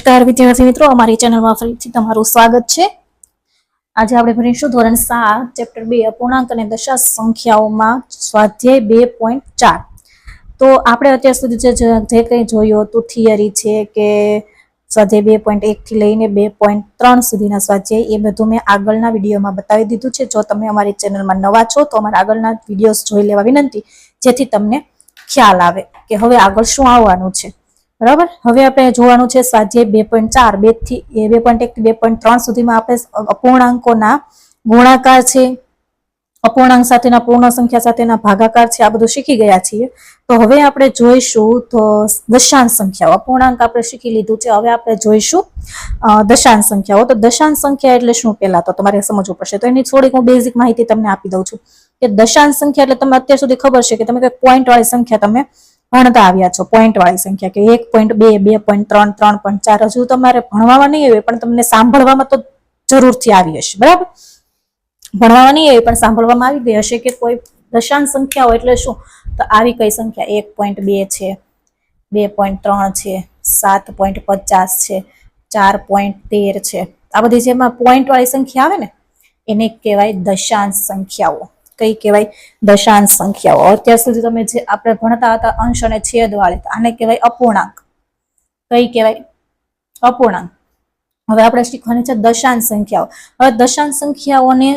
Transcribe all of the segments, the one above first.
નમસ્કાર વિદ્યાર્થી મિત્રો, અમારી ચેનલમાં ફરીથી તમારું સ્વાગત છે। આજે આપણે ભણીશું ધોરણ 7 ચેપ્ટર 2 અપૂર્ણાંક અને દશાંશ સંખ્યાઓમાં સ્વાધ્યાય 2.4। તો આપણે અત્યાર સુધી જે કંઈ જોયું હતું થિયરી છે કે સ્વાધ્યાય 2.1 થી લઈને 2.3 સુધીના સ્વાધ્યાય, એ બધું મેં આગળના વિડીયોમાં બતાવી દીધું છે। જો તમે અમારી ચેનલમાં નવા છો તો અમારા આગળના વિડીયોઝ જોઈ લેવા વિનંતી, જેથી તમને ખ્યાલ આવે કે હવે આગળ શું આવવાનું છે। બરાબર, હવે આપણે જોવાનું છે સ્વાધ્યાય 2.4 2 થી 2.1 થી 2.3 સુધીમાં આપણે અપૂર્ણાંકોના ગુણાકાર છે, અપૂર્ણાંક સાથેના પૂર્ણ સંખ્યા સાથેના ભાગાકાર છે, આ બધું શીખી ગયા છીએ। તો હવે આપણે જોઈશું તો દશાંશ સંખ્યાઓ। અપૂર્ણાંક આપણે શીખી લીધું છે, હવે આપણે જોઈશું દશાંશ સંખ્યાઓ। તો દશાંશ સંખ્યા એટલે શું પહેલા તો તમારે સમજવું પડશે, તો એની થોડીક હું બેઝિક માહિતી તમને આપી દઉં છું કે દશાંશ સંખ્યા એટલે તમને અત્યાર સુધી ખબર છે કે તમે કંઈક પોઈન્ટ વાળી સંખ્યા તમે ભણતા આવ્યા છો, પોઈન્ટ વાળી સંખ્યા કે 1.2 2.3 3.4 હજુ તમારે ભણવામાં નહીં આવે પણ તમને સાંભળવામાં તો જરૂરથી આવી હશે। બરાબર, ભણવામાં નહીં આવે પણ સાંભળવામાં આવી ગઈ હશે કે કોઈ દશાંશ સંખ્યાઓ એટલે શું, તો આવી કઈ સંખ્યા 1.2 છે, 2.3 છે, 7.50 છે, 4.13 છે, આ બધી જેમાં પોઈન્ટ વાળી સંખ્યા આવે ને એને કહેવાય દશાંશ સંખ્યાઓ। કઈ કહેવાય? દશાંશ સંખ્યાઓ। અત્યાર સુધી તમે જે આપણે ભણતા હતા અંશ અને છેદ વાળી, આને કહેવાય અપૂર્ણાંક। કઈ કહેવાય? અપૂર્ણાંક। હવે આપણે શીખવાની છે દશાંશ સંખ્યાઓ। હવે દશાંશ સંખ્યાઓને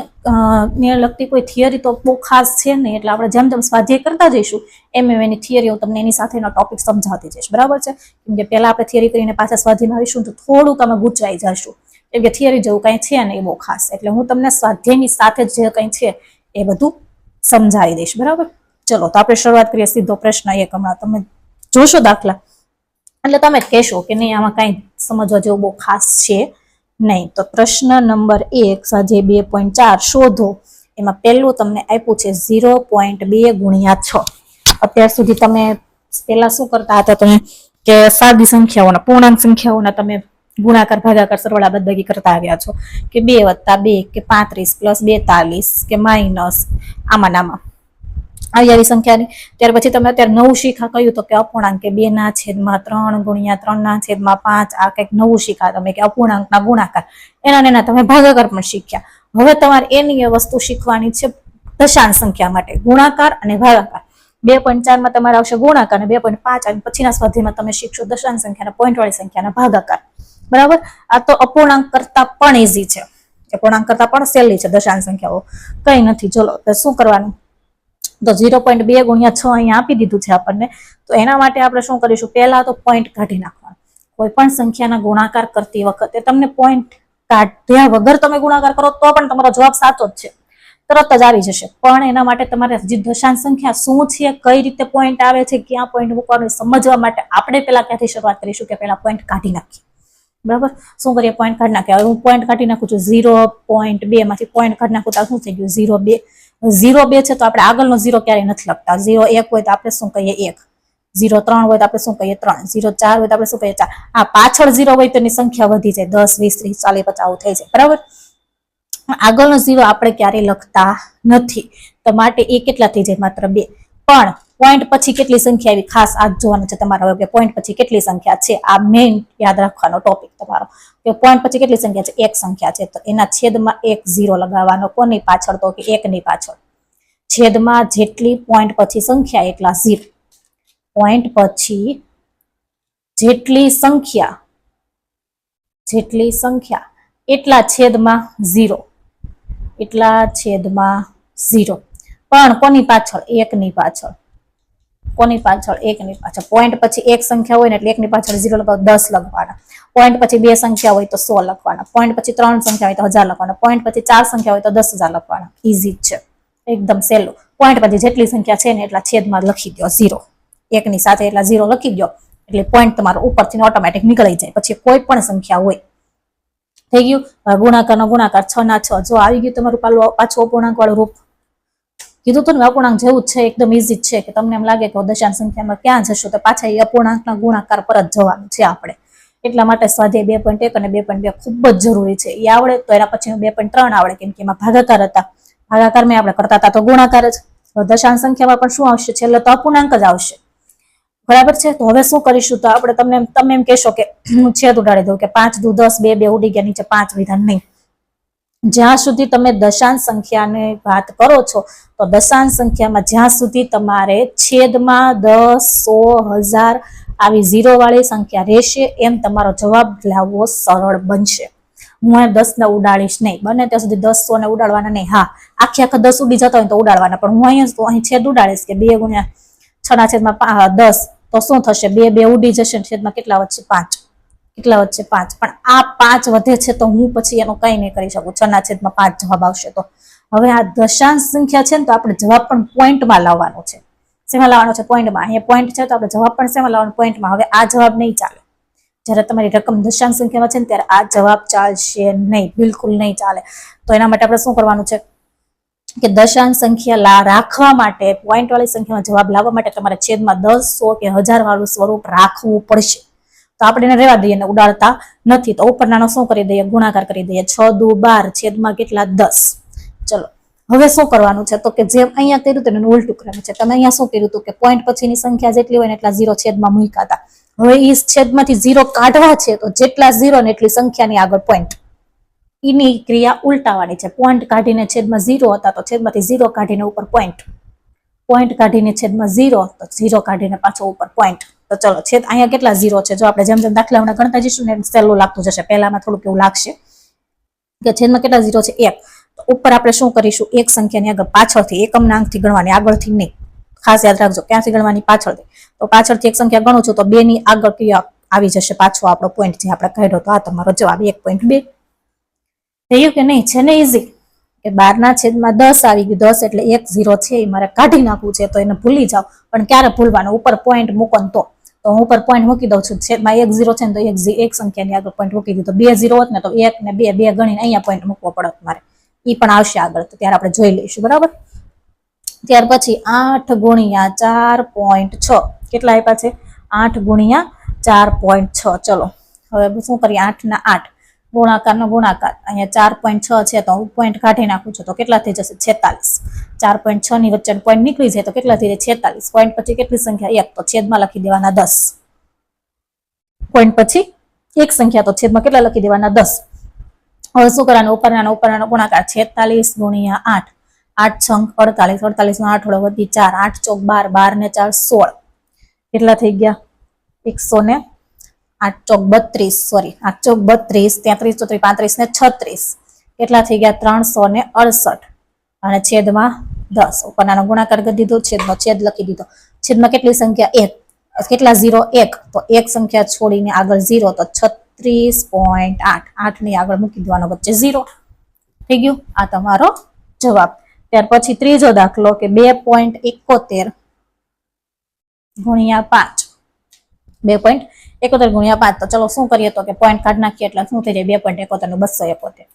લગતી કોઈ થિયરી તો બહુ ખાસ છે નહીં, એટલે આપણે જેમ જેમ સ્વાધ્યાય કરતા જઈશું એમ એની થિયરી હું તમને એની સાથેનો ટોપિક સમજાવતી જઈશ। બરાબર છે, કેમ કે પહેલા આપણે થિયરી કરીને પાછા સ્વાધ્યાયમાં આવીશું તો થોડુંક અમે ગૂંચવાઈ જશું, કેમ કે થિયરી જેવું કંઈ છે નહીં બહુ ખાસ, એટલે હું તમને સ્વાધ્યાયની સાથે જે કંઈ છે એ બધું સમજાવી દઈશ। બરાબર, ચલો તો આપણે શરૂઆત કરીએ। સીધો પ્રશ્ન 1, હમણાં તમે જોશો દાખલા એટલે તમે કહેશો કે નહીં આમાં કાંઈ સમજવા જેવું બહુ ખાસ છે નહીં। તો પ્રશ્ન નંબર 1 સ્વાધ્યાય 2.4 શોધો, એમાં પહેલું તમને આપ્યું છે 0.2 ગુણ્યા 6। અત્યાર સુધી તમે પહેલા શું કરતા હતા તમે કે સાદી સંખ્યાઓના પૂર્ણાંક સંખ્યાઓના તમે ગુણાકાર ભાગાકાર સરવાળા બાદબાકી કરતા આવ્યા છો કે 2 + 2 કે 35 + 42 કે માઇનસ આમાં આવી સંખ્યાની। ત્યાર પછી તમે અત્યારે નવું શીખા કહ્યું તો કે અપૂર્ણાંક કે 2/3 ગુણ્યા 3/5, આ કંઈક નવું શીખા તમે કે અપૂર્ણાંકના ગુણાકાર, એના તમે ભાગાકાર પણ શીખ્યા। હવે તમારે એની એ વસ્તુ શીખવાની છે દશાંશ સંખ્યા માટે, ગુણાકાર અને ભાગાકાર। 2.4 માં તમારે આવશે ગુણાકાર અને 2.5 અને પછીના સ્વાધ્યાયમાં તમે શીખશો દશાંશ સંખ્યાના પોઈન્ટ વાળી સંખ્યાના ભાગાકાર। બરાબર, આ તો અપૂર્ણાંક કરતા પણ ઈઝી છે, અપૂર્ણાંક કરતા પણ સહેલી છે દશાંશ સંખ્યાઓ, કઈ નથી। ચલો તો શું કરવાનું, તો 0.2 ગુણ્યા 6 અહીંયા આપી દીધું છે આપણને, તો એના માટે આપણે શું કરીશું, પહેલા તો પોઈન્ટ કાઢી નાખવાનું। કોઈ પણ સંખ્યાના ગુણાકાર કરતી વખતે તમને પોઈન્ટ કાઢ્યા વગર તમે ગુણાકાર કરો તો પણ તમારો જવાબ સાચો જ છે, તરત જ આવી જશે, પણ એના માટે તમારે હજી દશાંશ સંખ્યા શું છે, કઈ રીતે પોઈન્ટ આવે છે, ક્યાં પોઈન્ટ મૂકવાનું સમજવા માટે આપણે પહેલા ક્યાંથી શરૂઆત કરીશું કે પહેલા પોઈન્ટ કાઢી નાખીએ। બરાબર, શું કરીએ, પોઈન્ટ કાઢી નાખીએ। હવે હું પોઈન્ટ કાઢી નાખું છું, 0.2 માંથી પોઈન્ટ કાઢી નાખું તો શું થઈ ગયું, 0.2 0.2 છે તો આપણે આગળનો 0 ક્યારેય નથી લખતા। 0.1 હોય તો આપણે શું કહીએ 1, 0.3 હોય તો આપણે શું કહીએ 3, 0.4 હોય તો આપણે શું કહીએ 4, આ પાછળ 0 હોય તો એની સંખ્યા વધી જાય, 10 20 30 40 50 થઈ જાય। બરાબર, આગળનો 0 આપણે ક્યારેય લખતા નથી, તો માટે એ કેટલા થઈ જાય, માત્ર 2। પણ પોઈન્ટ પછી કેટલી સંખ્યા આવી ખાસ આ જોવાનું છે તમારે, કે પોઈન્ટ પછી કેટલી સંખ્યા છે, આ મેઇન યાદ રાખવાનો ટોપિક તમારો કે પોઈન્ટ પછી કેટલી સંખ્યા છે, એક સંખ્યા છે તો એના છેદમાં 1 0 લગાવવાનો, કોની પાછળ, તો કે 1 ની પાછળ। છેદમાં જેટલી પોઈન્ટ પછી સંખ્યા એટલા 0, પોઈન્ટ પછી જેટલી સંખ્યા એટલા છેદમાં 0, એટલા છેદમાં 0, પણ કોની પાછળ, 1 ની પાછળ, કોની પાછળ, 1 ની પાછળ। પોઈન્ટ પછી એક સંખ્યા હોય ને એટલે 1 ની પાછળ 0 લગાવો 10 લખવાના, પોઈન્ટ પછી 2 સંખ્યા હોય તો 100 લખવાના, પોઈન્ટ પછી 3 સંખ્યા હોય તો 1000 લખવાના, પોઈન્ટ પછી 4 સંખ્યા હોય તો 10,000 લખવાના। ઈઝી જ છે, એકદમ સહેલું। પોઈન્ટ પછી જેટલી સંખ્યા છે ને એટલા છેદમાં લખી દો 0, 1 ની સાથે એટલા 0 લખી દો એટલે પોઈન્ટ તમારો ઉપરથી ઓટોમેટિક નીકળી જાય। પછી કોઈ પણ સંખ્યા હોય, થઈ ગયું। ગુણાકારનો ગુણાકાર 6 ના 6, જો આવી ગયું તમારું પાછું અપૂર્ણાંક વાળું રૂપ, કીધું તો ને અપૂર્ણાંક જેવું જ છે, એકદમ ઈઝી જ છે કે તમને એમ લાગે કે દશાંશ સંખ્યામાં ક્યાં જશો તો પાછા એ અપૂર્ણાંકના ગુણાકાર પર જ જવાનું છે આપણે। એટલા માટે સ્વાધ્યાય 2.1 અને 2.2 ખૂબ જ જરૂરી છે, એ આવડે તો એના પછી 2.3 આવડે, કેમ કે એમાં ભાગાકાર હતા, ભાગાકાર મેં આપણે કરતા હતા તો ગુણાકાર જ। દશાંશ સંખ્યામાં પણ શું આવશે, છેલ્લે તો અપૂર્ણાંક જ આવશે। બરાબર છે. તો હવે શું કરીશું, તો આપણે તમે એમ કહેશો કે હું છેદ ઉડાડી દઉં કે 5 દુ 10, 2 2 ઉડી ગયા, નીચે 5 વિધાન નહીં. જ્યાં સુધી તમે દશાંશ સંખ્યાની વાત કરો છો તો દશાંશ સંખ્યામાં જ્યાં સુધી તમારે છેદમાં 10, 100, 1000 આવી 0 વાળી સંખ્યા રહેશે એમ તમારો જવાબ લાવવો સરળ બનશે. હું અહીં 10 ને ઉડાડીશ નહીં, બને ત્યાં સુધી 10, 100 ને ઉડાડવાના નહીં. હા, આખે 10 ઉડી જતા હોય તો ઉડાડવાના, પણ હું અહીં છેદ ઉડાડીશ કે 2 ગુણ્યા 6/10 તો શું થશે, 2 2 ઉડી જશે, છેદમાં કેટલા વધશે 5. કેટલા વચ્ચે 5, પણ આ 5 વધે છે તો હું પછી એનું કઈ નહીં કરી શકું. 6/5 જવાબ આવશે. તો હવે આ દશાંશ સંખ્યા છે ને તો આપણે જવાબ પણ પોઈન્ટમાં લાવવાનો છે. શેમાં લાવવાનો છે? પોઈન્ટમાં. અહીંયા પોઈન્ટ છે તો આપણે જવાબ પણ શેમાં લાવવાનો? પોઈન્ટમાં. હવે આ જવાબ નહીં ચાલે. જ્યારે તમારી રકમ દશાંશ સંખ્યામાં છે ને ત્યારે આ જવાબ ચાલશે નહીં, બિલકુલ નહીં ચાલે. તો એના માટે આપણે શું કરવાનું છે કે દશાંશ સંખ્યા રાખવા માટે, પોઈન્ટ વાળી સંખ્યામાં જવાબ લાવવા માટે તમારે છેદમાં 10, 100 કે 1000 વાળું સ્વરૂપ રાખવું પડશે. તો આપણે એને રહેવા દઈએ ને ઉડાડતા નથી, તો ઉપર નાનો શું કરી દઈએ, ગુણાકાર કરી દઈએ. 6 દુ 12, છેદમાં કેટલા 10. ચલો હવે શું કરવાનું છે, તો કે જેમ અહીંયા કર્યું હતું એનું ઉલટું કરવાનું છે. તમે અહીંયા શું કર્યું હતું કે પોઈન્ટ પછીની સંખ્યા જેટલી હોય ને એટલા 0 છેદમાં મૂક્યા હતા. હવે એ છેદમાંથી 0 કાઢવા છે તો જેટલા 0 ને એટલી સંખ્યાની આગળ પોઈન્ટ, એની ક્રિયા ઉલટાવાની છે. પોઈન્ટ કાઢીને છેદમાં 0 હતા તો છેદમાંથી 0 કાઢીને ઉપર પોઈન્ટ, પોઈન્ટ કાઢીને છેદમાં 0 તો 0 કાઢીને પાછો ઉપર પોઈન્ટ. તો ચલો છેદ અહીંયા કેટલા 0 છે, જો આપણે જેમ જેમ દાખલાઓને ગણતા જઈશું ને સહેલું લાગતું જશે. પહેલામાં થોડુંક એવું લાગશે કે છેદમાં કેટલા 0 છે, 1. તો ઉપર આપણે શું કરીશું, એક સંખ્યાની આગળ પાછળથી એકમના અંકથી ગણવાની, આગળથી નહીં. ખાસ યાદ રાખજો, ક્યાંથી ગણવાની? પાછળથી. તો પાછળથી એક સંખ્યા ગણું છું તો 2 ની આગળ ક્રિયા આવી જશે પાછો આપણો પોઈન્ટ જે આપણે કાઢ્યો. તો આ તમારો જવાબ 1.2 થયું કે નહીં? છે ને ઈઝી કે 12/10 આવી ગયું. 10 એટલે 1 0 છે એ મારે કાઢી નાખવું છે, તો એને ભૂલી જાઓ. પણ ક્યારે ભૂલવાનું? ઉપર પોઈન્ટ મૂકો ને તો હું ઉપર પોઈન્ટ મૂકી દઉં છું. છેદમાં 1 0 છે ને તો એક સંખ્યાની આગળ પોઈન્ટ મૂકી દીધો. 2 0 હોત ને તો 1 ને 2 2 ગણીને અહીંયા પોઈન્ટ મૂકવો પડત મારે. એ પણ આવશે આગળ, તો ત્યારે આપણે જોઈ લઈશું. બરાબર. ત્યાર પછી 8 ગુણ્યા 4.6 કેટલા આપ્યા છે? 8 ગુણ્યા 4.6. ચલો હવે શું કરીએ? 8 ના 8 ગુણાકારનો ગુણાકાર. અહીંયા 4.6 છે તો હું પોઈન્ટ કાઢી નાખું છું તો કેટલા થઈ જશે? 46. 4.6 ની વચ્ચે પોઈન્ટ નીકળી જાય તો કેટલા થઈ જાય? 46. પોઈન્ટ પછી કેટલી સંખ્યા? 1. તો છેદમાં લખી દેવાના 10. પોઈન્ટ પછી એક સંખ્યા તો છેદમાં કેટલા લખી દેવાના? 10. હવે શું કરવાનું? ઉપરનાનો ગુણાકાર. 46 ગુણ્યા 8. 8 છંગ 48. 48 નો 8 વડે વધી 4. 8 ચોક 12. 12 ને 4 16. કેટલા થઈ ગયા? 100 ને 8 ચોક 32. સોરી 8 ચોક 32. 33 ચોત્રીસ 35 ને 36. કેટલા થઈ ગયા? 368. અને છેદમાં 10. ઉપરનાનો ગુણાકાર કરી દીધો, છેદનો છેદ લખી દીધો. છેદમાં કેટલી સંખ્યા? 1. કેટલા 0? 1. તો એક સંખ્યા છોડીને આગળ 0 તો 36.8. 8 ની આગળ મૂકી દેવાનો, વચ્ચે 0 થઈ ગયું. આ તમારો જવાબ. ત્યાર પછી ત્રીજો દાખલો કે 2.71 ગુણ્યા 5. 2.71 ગુણ્યા 5. તો ચલો શું કરીએ, તો કે પોઈન્ટ કાઢી નાખીએ એટલે શું થઈ જાય? 2.71 નું 271.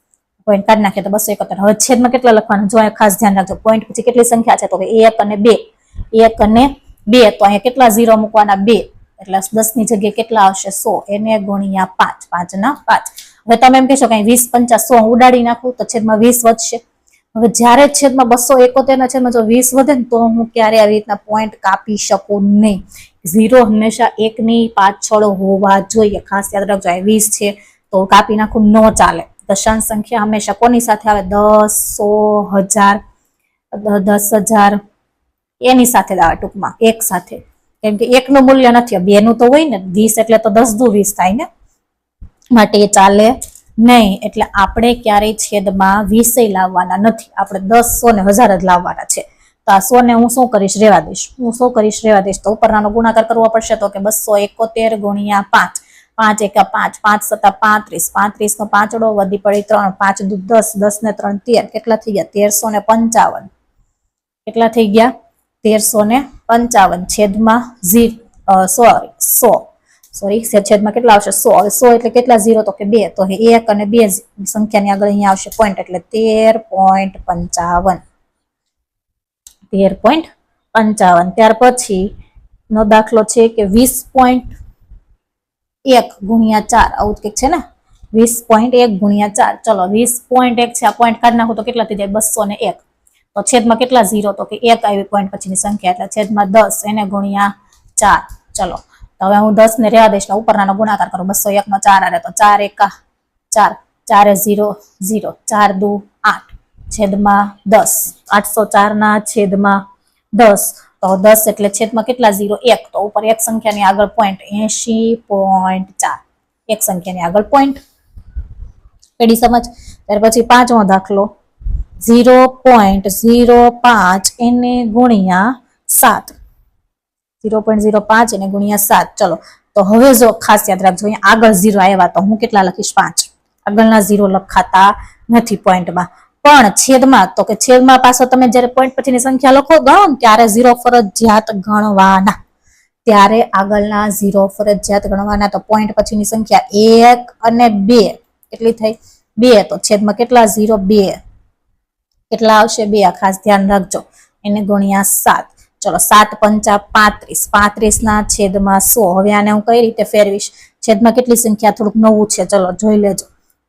પોઈન્ટ કાઢી નાખીએ તો 271. હવે છેદમાં કેટલા લખવાનું? જો અહીંયા ખાસ ધ્યાન રાખજો, પોઈન્ટ પછી કેટલી સંખ્યા છે, તો કે 1 અને 2. 1 અને 2 તો અહીંયા કેટલા 0 મૂકવાના? 2. એટલે 10 ની જગ્યાએ કેટલા આવશે? 100. એને ગુણ્યા 5. 5 ના 5. હવે તમે એમ કહેશો કે 20 50 100 ઉડાડી નાખું તો છેદમાં 20 વધશે. હવે જ્યારે છેદમાં 271 ના છેદમાં જો 20 વધે ને તો હું ક્યારે આવી રીતના પોઈન્ટ કાપી શકું નહીં. 0 હંમેશા 1 ની પાછળ હોવા જોઈએ. ખાસ યાદ રાખજો. 20 છે તો કાપી નાખું ન ચાલે. દશાંશ સંખ્યા હંમેશા કોની સાથે આવે? 10, 100, 1000, 10,000 એની સાથે જ આવે, ટૂંકમાં એક સાથે. કેમ કે 1 નું મૂલ્ય નથી, 2 નું તો હોય ને. 20 એટલે તો 10 દુ 20 થાય ને, માટે એ ચાલે નહીં. એટલે આપણે ક્યારેય છેદમાં 20 લાવવાના નથી. આપણે 10, 100 ને 1000 જ લાવવાના છે. તો આ 100 ને હું શું કરીશ? રહેવા દઈશ. હું શું કરીશ? રહેવા દઈશ. તો ઉપરનાનો ગુણાકાર કરવો પડશે. તો કે 271 ગુણ્યા 5. 5 એકા 5. 5 સત્તા 35. 35 નો 5 વડો વધી પડી 3. 5 દુ 10. 10 ને 3 13. કેટલા થઈ ગયા? 1355. કેટલા થઈ ગયા? 1355. છેદમાં 100. સોરી છેદમાં કેટલા આવશે? 100. હવે 100 એટલે કેટલા 0? તો કે 2. તો 1 અને 2 સંખ્યાની આગળ અહીંયા આવશે પોઈન્ટ એટલે 13.55. 13.55. ત્યાર પછી નો દાખલો છે કે 20.1 ગુણ્યા 4. આવું કંઈક છે ને, 20.1 ગુણ્યા 4. ચલો 20.1 છે, આ પોઈન્ટ કાઢી નાખું તો કેટલા થઈ જાય? 201. તો છેદમાં કેટલા 0? તો કે 1 આવી પોઈન્ટ પછીની સંખ્યા એટલે છેદમાં 10. એને ગુણ્યા 4. ચલો તો હવે હું 10 ને રહેવા દઈશ, ઉપરનાનો ગુણાકાર કરું. 201 નો 4 આવે તો 4 એકા 4, 4 0 0, 4 દુ 8 છેદમાં 10, 804 ના છેદમાં 10. તો 10 એટલે છેદમાં કેટલા 0? 1. તો ઉપર એક સંખ્યાની આગળ પોઈન્ટ 80.4, એક સંખ્યાની આગળ પોઈન્ટ. પેડી સમજ. ત્યાર પછી પાંચમો દાખલો 0.05 એને ગુણ્યા 7, 0.05 એને ગુણ્યા 7. ચલો તો હવે જો ખાસ યાદ રાખજો, અહીંયા આગળ 0 આવ્યા તો હું કેટલા લખીશ? 5. આગળના 0 લખાતા નથી પોઈન્ટમાં, પણ છેદમાં તો કે છેદમાં પાછો તમે જ્યારે પોઈન્ટ પછીની સંખ્યા લખો ગણો ને ત્યારે 0 ફરજિયાત ગણવાના, ત્યારે આગળના 0 ફરજિયાત ગણવાના. તો પોઈન્ટ પછીની સંખ્યા 1 અને 2 કેટલી થઈ? 2. તો છેદમાં કેટલા 0? 2. કેટલા આવશે? 2. આ ખાસ ધ્યાન રાખજો. એને ગુણ્યા 7. ચલો 7 પંચા 35, 35 ના છેદમાં 100. હવે આને હું કઈ રીતે ફેરવીશ? છેદમાં કેટલી સંખ્યા? થોડુંક નવું છે, ચલો જોઈ લેજો.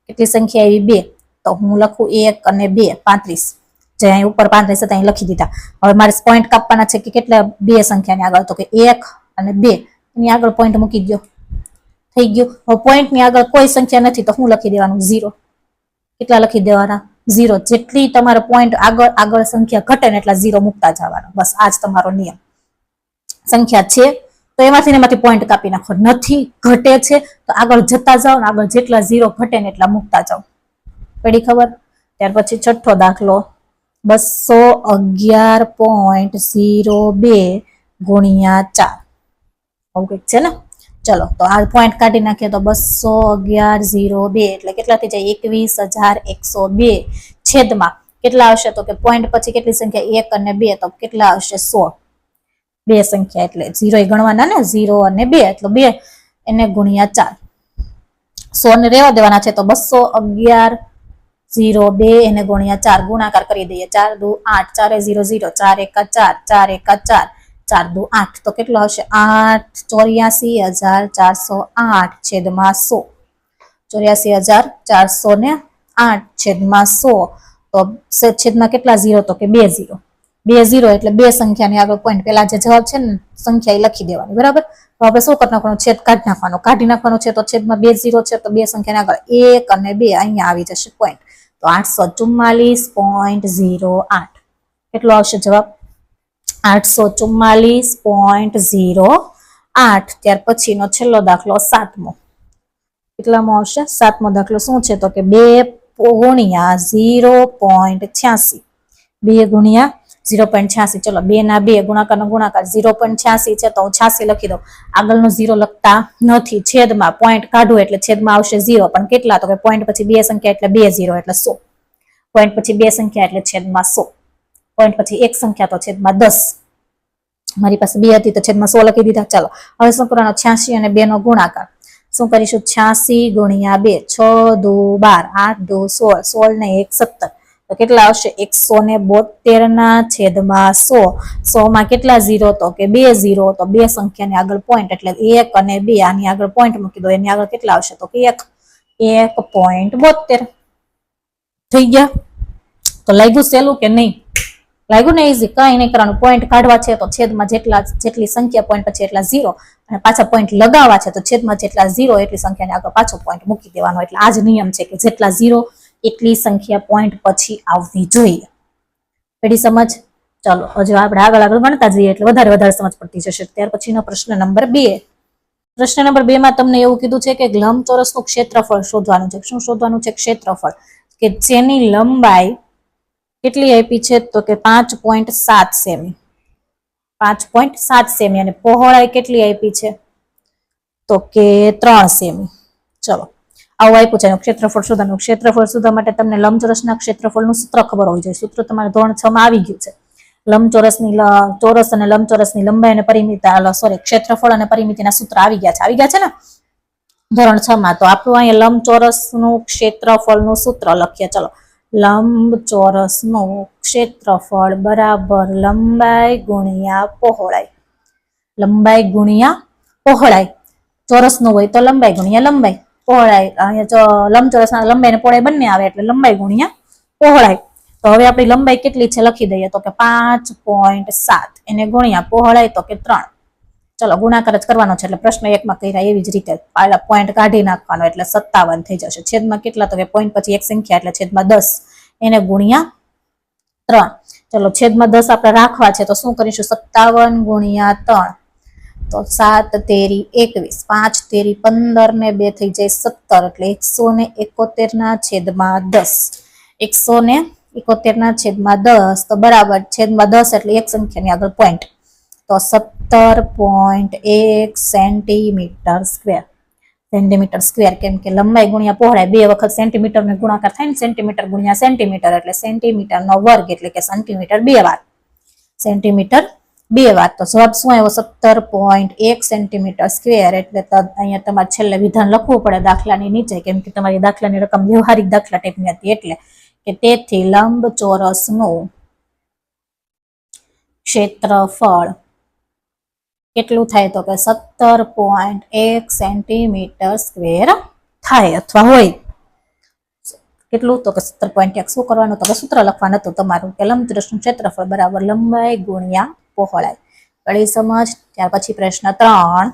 કેટલી સંખ્યા આવી? 2. તો હું લખું 1 અને 2, 35. જે અહીં ઉપર 35 હતા અહીં લખી દીધા. હવે મારે પોઈન્ટ કાપવાના છે કે કેટલા? 2 સંખ્યાની આગળ, તો કે 1 અને 2 એની આગળ પોઈન્ટ મૂકી દો, થઈ ગયું. હવે પોઈન્ટની આગળ કોઈ સંખ્યા નથી તો હું લખી દેવાનું 0. કેટલા લખી દેવાના? 0. જેટલી તમારે પોઈન્ટ આગળ સંખ્યા ઘટે ને એટલા 0 મૂકતા જવાના. બસ આ જ તમારો નિયમ. સંખ્યા છે તો એમાંથી પોઈન્ટ કાપી નાખો, નથી ઘટે છે તો આગળ જતા જાઓ ને આગળ જેટલા 0 ઘટે ને એટલા મૂકતા જાઓ. પડી ખબર? ત્યાર પછી છઠ્ઠો દાખલો 211.02 ગુણ્યા 4. આવું કંઈક છે ને. ચલો તો આ પોઈન્ટ કાઢી નાખીએ તો 211.02 એટલે કેટલા થઈ જાય? 21,102 છેદમાં કેટલા આવશે? તો કે પોઈન્ટ પછી કેટલી સંખ્યા? 1 અને 2. તો કેટલા આવશે? 100. 2 સંખ્યા એટલે 0 ગણવાના ને, 0 અને 2 એટલે 2 એને ગુણ્યા 4. 100 ને રહેવા દેવાના છે તો 211.02 એને ગુણ્યા 4 ગુણાકાર કરી દઈએ. 4 દુ 8, 4 0 0, 4 એકા 4, 4 એકા 4, 4 દુ 8. તો કેટલો આવશે? 84,408 છેદમાં 100. 84,408 છેદમાં 100. તો છેદમાં કેટલા 0? તો કે 2 0. 2 0 એટલે 2 સંખ્યાની આગળ પોઈન્ટ. પેલા જે જવાબ છે ને સંખ્યા એ લખી દેવાની, બરાબર. તો આપણે શું કરી નાખવાનું? છેદ કાઢી નાખવાનો. કાઢી નાખવાનો છે તો છેદમાં 2 0 છે તો 2 સંખ્યાની આગળ 1 અને 2 અહીંયા આવી જશે પોઈન્ટ. તો 844.08 કેટલો આવશે જવાબ? 844.08. ત્યાર પછીનો છેલ્લો દાખલો 7મો. કેટલામો આવશે? 7મો દાખલો શું છે? તો કે 2 ગુણ્યા 0.86. 2 ગુણ્યા 0.86. ચલો 2 ના 2 ગુણાકારનો ગુણાકાર 0.86 છે તો હું 86 લખી દઉં. આગળનો 0 લખતા નથી, છેદમાં પોઈન્ટ કાઢું એટલે છેદમાં આવશે 0. પણ કેટલા? તો કે પોઈન્ટ પછી 2 સંખ્યા એટલે 2 0 એટલે 100. પોઈન્ટ પછી 2 સંખ્યા એટલે છેદમાં 100. પોઈન્ટ પછી 1 સંખ્યા તો છેદમાં 10. મારી પાસે 2 હતી તો છેદમાં 100 લખી દીધા. ચાલો હવે શું કરવાનો? 86 અને 2 નો ગુણાકાર. શું કરીશું? 86 ગુણ્યા 2, 6 દુ 12, 8 દુ 16, 16 ને 1 17. તો કેટલા આવશે? 172 ના છેદમાં 100. 100 માં કેટલા 0? તો કે 2 0. તો 2 સંખ્યાની આગળ પોઈન્ટ એટલે 1 અને 2 આની આગળ પોઈન્ટ મૂકી દો. એની આગળ કેટલા આવશે? તો કે 1.72 થઈ ગયા. તો લાગ્યું સહેલું કે નહીં? લાગ્યું ને ઈઝી? કઈ નહીં કરવાનું. પોઈન્ટ કાઢવા છે તો છેદમાં જેટલી સંખ્યા પોઈન્ટ પછી એટલા 0 અને પાછા પોઈન્ટ લગાવવા છે તો છેદમાં જેટલા 0 એટલી સંખ્યાની આગળ પાછો પોઈન્ટ મૂકી દેવાનો. એટલે આ જ નિયમ છે કે જેટલા 0 એટલી સંખ્યા પોઈન્ટ પછી આવવી જોઈએ. પેડી સમજ? ચલો હજુ આપણે આગળ ગણતા જઈએ એટલે વધારે સમજ પડતી જશે. ત્યાર પછીનો પ્રશ્ન નંબર 2. પ્રશ્ન નંબર 2 માં તમને એવું કીધું છે કે લંબચોરસનું ક્ષેત્રફળ શોધવાનું છે. શું શોધવાનું છે? ક્ષેત્રફળ. કે જેની લંબાઈ કેટલી આપી છે? તો કે 5.7 સેમી. 5.7 સેમી. અને પહોળાઈ કેટલી આપી છે? તો કે 3 સેમી. ચલો આવું આપ્યું છે. ક્ષેત્રફળ શોધવાનું. ક્ષેત્રફળ શોધવા માટે તમને લંબચોરસના ક્ષેત્રફળનું સૂત્ર ખબર હોવી જોઈએ. સૂત્ર તમારે ધોરણ 6 માં આવી ગયું છે. ચોરસ અને લંબચોરસની લંબાઈ અને પરિમિતિ, ક્ષેત્રફળ અને પરિમિતિના સૂત્ર આવી ગયા છે ને ધોરણ 6 માં. તો આપણું અહીંયા લંબચોરસનું ક્ષેત્રફળનું સૂત્ર લખીએ. ચલો લંબચોરસનું ક્ષેત્રફળ બરાબર લંબાઈ ગુણ્યા પહોળાઈ. લંબાઈ ગુણ્યા પહોળાઈ. ચોરસનું હોય તો લંબાઈ ગુણ્યા લંબાઈ. પહોળાઈ અહીંયા લંબચોરસના લંબાઈ અને પહોળાઈ બંને આવે એટલે લંબાઈ ગુણ્યા પહોળાઈ. તો હવે આપણી લંબાઈ કેટલી છે લખી દઈએ. તો કે 5.7 એને ગુણ્યા પહોળાઈ તો કે 3. ચલો ગુણાકાર જ કરવાનો છે એટલે પ્રશ્ન 1 માં કર્યા એવી જ રીતે પોઈન્ટ કાઢી નાખવાનો એટલે 57 થઈ જશે. છેદમાં કેટલા તો કે પોઈન્ટ પછી એક સંખ્યા એટલે છેદમાં 10 એને ગુણ્યા 3. ચલો છેદમાં 10 આપણે રાખવા છે તો શું કરીશું 57 ગુણ્યા 3 તો 7 તેરી 21 5 તેરી 15 ને 2 થઈ જાય 17 એટલે 171 ના છેદમાં 10 171 ના છેદમાં 10 તો બરાબર છેદમાં 10 એટલે એક સંખ્યાની આગળ પોઈન્ટ તો 17.1 સેન્ટીમીટર સ્ક્વેર કેમ કે લંબાઈ ગુણ્યા પહોળાઈ 2 વખત સેન્ટીમીટર ને ગુણાકાર થાય ને સેન્ટીમીટર ગુણ્યા સેન્ટીમીટર એટલે સેન્ટીમીટર નો વર્ગ એટલે કે સેન્ટીમીટર 2 વાર સેન્ટીમીટર 2 વાર તો જવાબ શું આવ્યો 17.1 સેન્ટીમીટર સ્ક્વેર એટલે અહીંયા તમારે છેલ્લે વિધાન લખવું પડે દાખલાની નીચે કેમ કે તમારી દાખલાની રકમ વ્યવહારિક દાખલા ટાઈપની હતી એટલે કે તેથી લંબચોરસનું ક્ષેત્રફળ કેટલું થાય તો કે 17.1 સેન્ટીમીટર સ્ક્વેર થાય અથવા હોય કેટલું તો કે 17.1 શું કરવાનું તો કે સૂત્ર લખવાનું હતું તમારું કે લંબચોરસનું ક્ષેત્રફળ બરાબર લંબાઈ ગુણ્યા પહોળાઈ. કળી સમજ. ત્યાર પછી પ્રશ્ન 3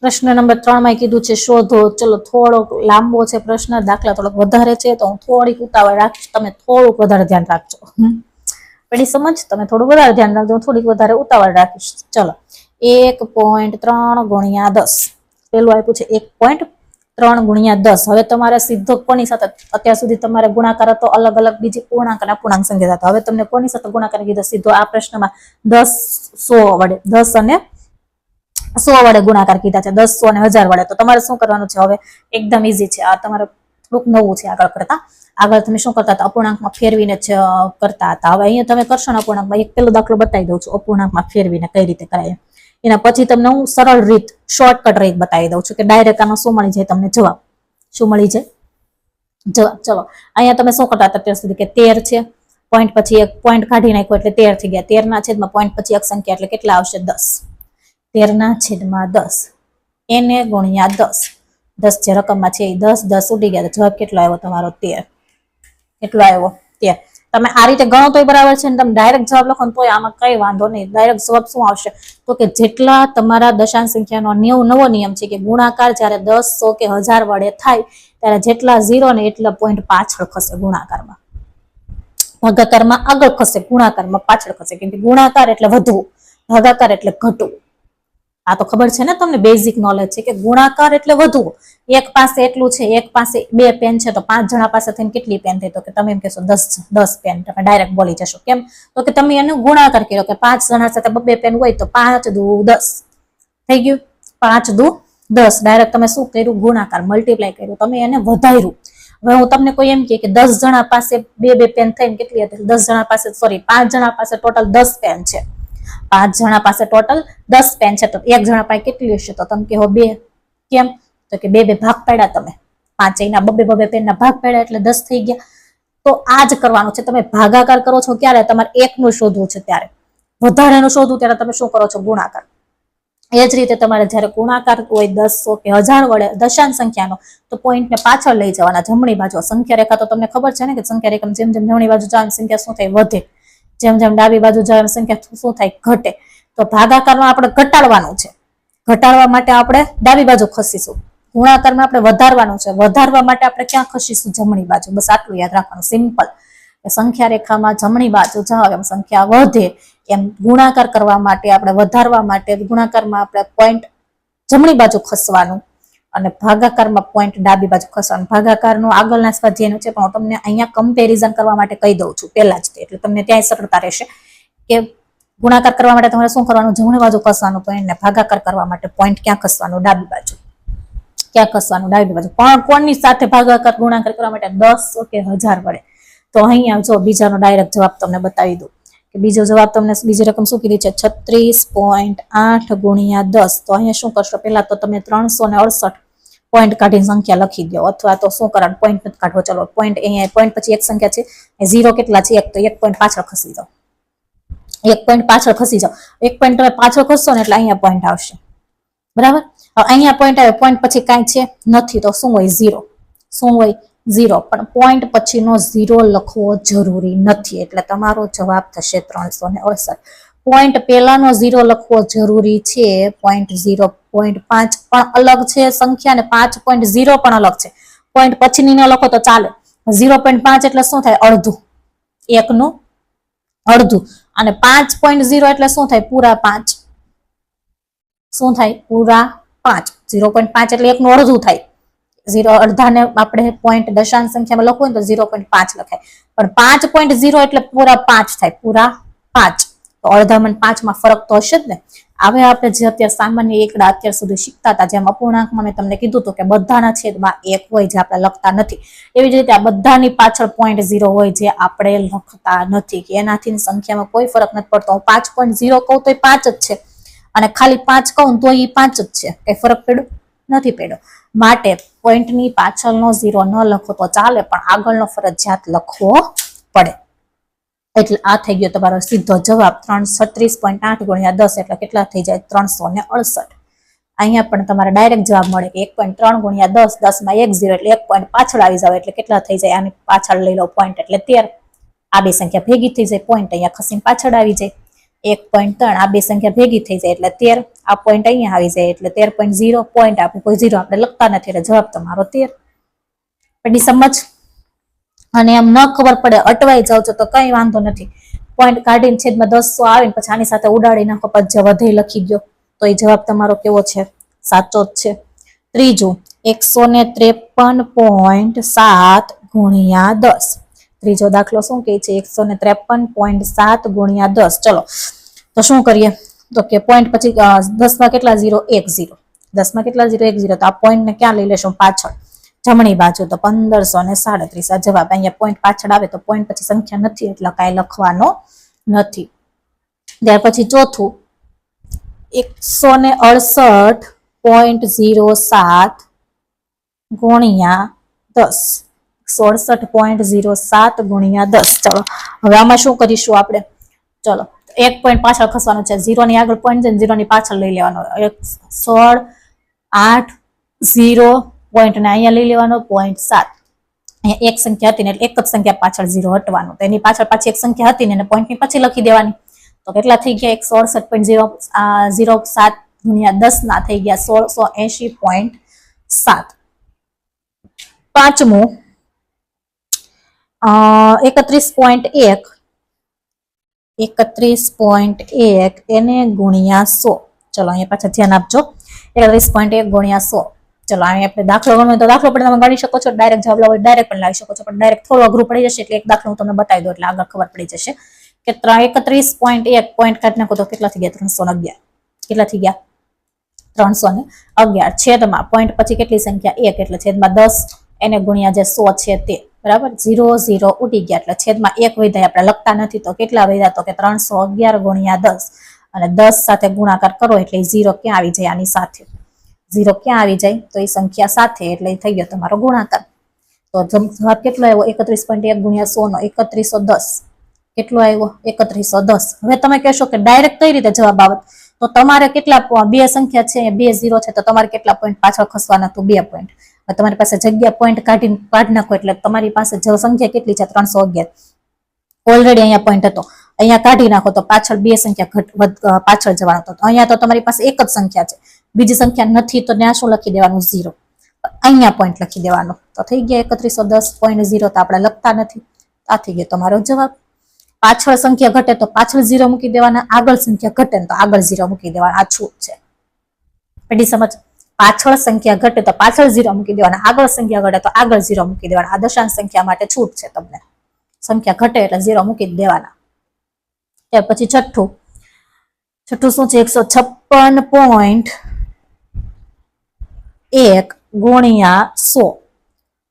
પ્રશ્ન નંબર 3 માં કીધું છે શોધો. ચલો થોડોક લાંબો છે પ્રશ્ન દાખલા થોડોક વધારે છે તો હું થોડીક ઉતાવળ રાખીશ તમે થોડુંક વધારે ધ્યાન રાખજો. પડી સમજ તમે થોડું વધારે ધ્યાન રાખજો થોડીક વધારે ઉતાવળ રાખીશ. ચલો 1.3 ગુણ્યા 10 પેલું આપ્યું છે 1.3 ગુણ્યા 10 હવે તમારે સીધો કોની સાથે અત્યાર સુધી તમારે ગુણાકાર હતો અલગ અલગ બીજી પૂર્ણાંક અને અપૂર્ણાંક સંખ્યા હતા હવે તમને કોની સાથે ગુણાકાર કીધો સીધો આ પ્રશ્નમાં 10 100 વડે 10 અને 100 વડે ગુણાકાર કીધા છે 10 100 અને 1000 વડે તો તમારે શું કરવાનું છે હવે એકદમ ઈઝી છે આ તમારે થોડુંક નવું છે આગળ કરતા આગળ તમે શું કરતા હતા અપૂર્ણાંકમાં ફેરવીને જ કરતા હતા હવે અહીંયા તમે કરશો ને અપૂર્ણાંકમાં એક પેલો દાખલો બતાવી દઉં છું અપૂર્ણાંકમાં ફેરવીને કઈ રીતે કરાય એના પછી તમને હું સરળ રીત શોર્ટકટ રીત બતાવી દઉં છું કે ડાયરેક્ટ આનો શું મળી જાય તમને જવાબ શું મળી જાય જવાબ. ચલો અહીંયા તમે શું કરતા હતા અત્યાર સુધી કે 13 છે પોઈન્ટ પછી એક પોઈન્ટ કાઢી નાખ્યો એટલે 13 થઈ ગયા 13 ના છેદમાં પોઈન્ટ પછી એક સંખ્યા એટલે કેટલા આવશે 10 13 ના છેદમાં 10 એને ગુણ્યા 10 10 જે રકમમાં છે એ 10 10 ઉડી ગયા તો જવાબ કેટલો આવ્યો તમારો 13 કેટલો આવ્યો 13 તમે આ રીતે ગણો તોય બરાબર છે ને તમે ડાયરેક્ટ જવાબ લખો તોય આમાં કઈ વાંધો નહીં ડાયરેક્ટ જવાબ શું આવશે તો કે જેટલા તમારા દશાંશ સંખ્યાનો નવો નિયમ છે કે ગુણાકાર જ્યારે 10 100 કે 1000 વડે થાય ત્યારે જેટલા 0 ને એટલા પોઈન્ટ પાછળ ખસે ગુણાકારમાં ભાગાકારમાં આગળ ખસે ગુણાકારમાં પાછળ ખસે કેમ કે ગુણાકાર એટલે વધવું ભાગાકાર એટલે ઘટવું આ તો ખબર છે ને તમને બેઝિક નોલેજ છે કે ગુણાકાર એટલે વધવું એક પાસે એટલું છે એક પાસે 2 પેન છે તો 5 જણા પાસે થઈને કેટલી પેન થઈ તો કે તમે એમ કહેશો 10 પેન તમે ડાયરેક્ટ બોલી જશો કેમ તો કે તમે એનો ગુણાકાર કર્યો કે 5 જણા સાથે 2 પેન હોય તો 5 દુ 10 થઈ ગયું 5 દુ 10 ડાયરેક્ટ તમે શું કર્યું ગુણાકાર મલ્ટીપ્લાય કર્યું તમે એને વધાર્યું હવે હું તમને કોઈ એમ કે 10 જણા પાસે 2 પેન થઈને કેટલી હતી 10 જણા પાસે સોરી 5 જણા પાસે ટોટલ 10 પેન છે 5 જણા પાસે ટોટલ 10 પેન છે તો એક જણા પાસે કેટલી હશે તો તમે કહો 2 કેમ તો કે 2 ભાગ પાડ્યા તમે 5 એના 2 પેન ના ભાગ પાડ્યા એટલે 10 થઈ ગયા તો આ જ કરવાનું છે તમે ભાગાકાર કરો છો ક્યારે તમારે એકનું શોધવું છે ત્યારે વધારેનું શોધવું ત્યારે તમે શું કરો છો ગુણાકાર એ જ રીતે તમારે જ્યારે ગુણાકાર હોય 10 100 કે 1000 વડે દશાંશ સંખ્યાનો તો પોઈન્ટને પાછળ લઈ જવાના જમણી બાજુ સંખ્યા રેખા તો તમને ખબર છે ને કે સંખ્યા રેખા જેમ જેમ જમણી બાજુ જાય સંખ્યા શું થાય વધે જેમ જેમ ડાબી બાજુ જાય સંખ્યા શું થાય ઘટે તો ભાગાકારમાં આપણે ઘટાડવાનું છે ઘટાડવા માટે આપણે ડાબી બાજુ ખસીશું ગુણાકારમાં આપણે વધારવાનું છે વધારવા માટે આપણે ક્યાં ખસીશું જમણી બાજુ બસ આટલું યાદ રાખવાનું સિમ્પલ સંખ્યા રેખામાં જમણી બાજુ જાવ એમ સંખ્યા વધે એમ ગુણાકાર કરવા માટે આપણે વધારવા માટે ગુણાકારમાં આપણે પોઈન્ટ જમણી બાજુ ખસવાનું અને ભાગાકારમાં પોઈન્ટ ડાબી બાજુ ખસવાનું ભાગાકારનું આગળના સ્વાધ્યાયનું છે પણ હું તમને અહીંયા કમ્પેરિઝન કરવા માટે કહી દઉં છું પહેલા જ એટલે તમને ત્યાં સરળતા રહેશે કે ગુણાકાર કરવા માટે તમારે શું કરવાનું જમણી બાજુ ખસવાનું પોઈન્ટને ભાગાકાર કરવા માટે પોઈન્ટ ક્યાં ખસવાનું ડાબી બાજુ ક્યાં ખસવાનું ડાબી બાજુ પણ કોની સાથે ભાગાકાર ગુણાકાર કરવા માટે 10 કે 1000 વડે તો અહીંયા જો બીજાનો ડાયરેક્ટ જવાબ તમને બતાવી દઉં કે બીજો જવાબ તમને બીજી રકમ શું કીધી છે 36.8 ગુણ્યા 10 તો અહીંયા શું કરશો પહેલા તો તમે 368 પોઈન્ટ કાઢીને સંખ્યા લખી દો અથવા તો શું કરવાનું પોઈન્ટ નથી કાઢવો ચલો પોઈન્ટ અહીંયા પોઈન્ટ પછી એક સંખ્યા છે એ 0 કેટલા છે એક તો 1 પોઈન્ટ પાછળ ખસી જાઓ 1 પોઈન્ટ પાછળ ખસી જાઓ 1 પોઈન્ટ તમે પાછળ ખસશો ને એટલે અહીંયા પોઈન્ટ આવશે બરાબર હવે અહીંયા પોઈન્ટ આવે પોઈન્ટ પછી કાંઈ છે નથી તો શું હોય 0 શું હોય 0 પણ પોઈન્ટ પછીનો 0 લખવો જરૂરી નથી એટલે તમારો જવાબ થશે 368 પોઈન્ટ પહેલાનો 0 લખવો જરૂરી છે. 0.5 પણ અલગ છે સંખ્યા ને 5.0 પણ અલગ છે. પોઈન્ટ પછીની ન લખો તો ચાલે. 0.5 એટલે શું થાય? અડધું, એકનું અડધું. અને 5.0 એટલે શું થાય? પૂરા 5. શું થાય? પૂરા 5. 0.5 એટલે એકનું અડધું થાય. 0 અડધાને આપણે પોઈન્ટ દશાંશ સંખ્યામાં લખવું હોય તો 0.5 લખાય, પણ 5.0 એટલે પૂરા 5 થાય, પૂરા 5. તો અડધા અને 5 માં ફરક તો હશે જ ને. હવે આપણે જે અત્યારે સામાન્ય એકડા અત્યાર સુધી શીખતા હતા, જેમ અપૂર્ણાંકમાં મેં તમને કીધું હતું કે બધાના છેદમાં 1 હોય જે આપણે લખતા નથી, એવી જ રીતે આ બધાની પાછળ 0.0 હોય જે આપણે લખતા નથી, કે એનાથી સંખ્યામાં કોઈ ફરક નથી પડતો. હું 5.0 કહું તો 5 જ છે, અને ખાલી 5 કહું તો એ 5 જ છે, કઈ ફરક પડ્યો નથી પડ્યો. માટે પોઈન્ટની પાછળનો 0 ન લખો તો ચાલે, પણ આગળનો ફરજિયાત લખવો પડે. એટલે આ થઈ ગયો તમારો સીધો જવાબ. 36.8 ગુણ્યા 10 એટલે કેટલા થઈ જાય? 368. અહીંયા પણ તમારે ડાયરેક્ટ જવાબ મળે કે 1.3 ગુણ્યા 10, 10 માં 1 0 એટલે 1 પોઈન્ટ પાછળ આવી જાવ એટલે કેટલા થઈ જાય? આની પાછળ લઈ લો પોઈન્ટ એટલે 13. આ બે સંખ્યા ભેગી થઈ જાય, પોઈન્ટ અહીંયા ખસીને પાછળ આવી જાય. 1.3 આ બે સંખ્યા ભેગી થઈ જાય એટલે 13. આ પોઈન્ટ અહીંયા આવી જાય એટલે 13.0. પોઈન્ટ આપણે કોઈ 0 આપણે લખતા નથી એટલે જવાબ તમારો 13. પડી સમજ? અને એમ ન ખબર પડે, અટવાઈ જાવ છો તો કઈ વાંધો નથી. પોઈન્ટ કાઢીને છેદમાં 10 આવે ને પછી આની સાથે ઉડાડી નાખો, પછી જે વધે લખી ગયો તો એ જવાબ તમારો કેવો છે? સાચો જ છે. ત્રીજું 153.7 ગુણ્યા 10. ત્રીજો દાખલો શું કહે છે? 153.7 ગુણ્યા 10. ચલો તો શું કરીએ? તો કે પોઈન્ટ પછી 10 માં કેટલા 0? 1 0. 10 માં કેટલા 0? 1 0. તો આ પોઈન્ટ ને ક્યાં લઈ લેશું? પાછળ, જમણી બાજુ. તો 1537 આ જવાબ. અહીંયા પોઈન્ટ પાછળ આવે તો પોઈન્ટ પછી સંખ્યા નથી એટલે કાંઈ લખવાનો નથી. ત્યાર પછી ચોથું 168.07 ગુણ્યા 10. 168.07 ગુણ્યા 10. ચલો હવે આમાં શું કરીશું આપણે? ચલો એક પોઈન્ટ પાછળ ખસવાનું છે. 0 ની આગળ પોઈન્ટ છે, 0 ની પાછળ લઈ લેવાનો. 16 8 0 પોઈન્ટ ને અહીંયા લઈ લેવાનો 0.7. અહીંયા એક સંખ્યા હતી ને એટલે એક જ સંખ્યા પાછળ 0 હટવાનું, તો એની પાછળ પાછી એક સંખ્યા હતી ને પોઈન્ટ ની પછી લખી દેવાની. તો કેટલા થઈ ગયા? 168.07 ગુણ્યા 10 ના થઈ ગયા 1680.7. પાંચમું 31.1 એને ગુણ્યા 100. ચલો અહીંયા પાછા ધ્યાન આપજો. 31.1 ગુણ્યા 100. ચલો અહીંયા આપણે દાખલો ગણવો તો દાખલો પણ તમે ગણી શકો છો, ડાયરેક્ટ જવાબ લાવો ડાયરેક્ટ પણ લાવી શકો છો, પણ ડાયરેક્ટ થોડું અઘરું પડી જશે એટલે એક દાખલો હું તમને બતાવી દઉં એટલે આગળ ખબર પડી જશે કે 31.1 પોઈન્ટ કાઢી નાખો તો કેટલા થઈ ગયા? 311. કેટલા થઈ ગયા? 311. છેદમાં પોઈન્ટ પછી કેટલી સંખ્યા? 1 એટલે છેદમાં 10 એને ગુણ્યા જે 100 છે તે, બરાબર. 0 0 ઉડી ગયા એટલે છેદમાં 1 વધ્યા, આપણે લખતા નથી તો કેટલા વધ્યા? તો કે 311 ગુણ્યા 10, અને 10 સાથે ગુણાકાર કરો એટલે 0 ક્યાં આવી જાય? આની સાથે 0 ક્યાં આવી જાય? તો એ સંખ્યા સાથે, એટલે એ થઈ ગયો તમારો ગુણાકાર. તો જવાબ કેટલો આવ્યો? 31.1 ગુણ્યા 100 નો 3110. કેટલો આવ્યો? 3110. હવે તમે કહેશો કે ડાયરેક્ટ કઈ રીતે જવાબ આવે? તો તમારે કેટલા બે સંખ્યા છે, 2 0 છે, તો તમારે કેટલા પોઈન્ટ પાછળ ખસવાના? તો 2 પોઈન્ટ. તમારી પાસે જગ્યા પોઈન્ટ કાઢી નાખો એટલે તમારી પાસે સંખ્યા કેટલી છે? 311. ઓલરેડી અહીંયા પોઈન્ટ હતો, અહીંયા કાઢી નાખો તો પાછળ 2 સંખ્યા પાછળ જવાનો હતો. અહીંયા તો તમારી પાસે એક જ સંખ્યા છે, બીજી સંખ્યા નથી, તો ત્યાં શું લખી દેવાનું? 0. અહીંયા પોઈન્ટ લખી દેવાનો. તો થઈ ગયા 3110.0. તો આપણે લખતા નથી. આ થઈ ગયો તમારો જવાબ. પાછળ સંખ્યા ઘટે તો પાછળ 0 મૂકી દેવાના, આગળ સંખ્યા ઘટે તો આગળ 0 મૂકી દેવાના. આ છૂટ છે. પડી સમજ? પાછળ સંખ્યા ઘટે તો પાછળ 0 મૂકી દેવાના, આગળ સંખ્યા ઘટે તો આગળ 0 મૂકી દેવાના. આ દશાંશ સંખ્યા માટે છૂટ છે તમને. સંખ્યા ઘટે એટલે 0 મૂકી દેવાના. ત્યાર પછી છઠ્ઠું શું છે? 156.1 ગુણ્યા 100.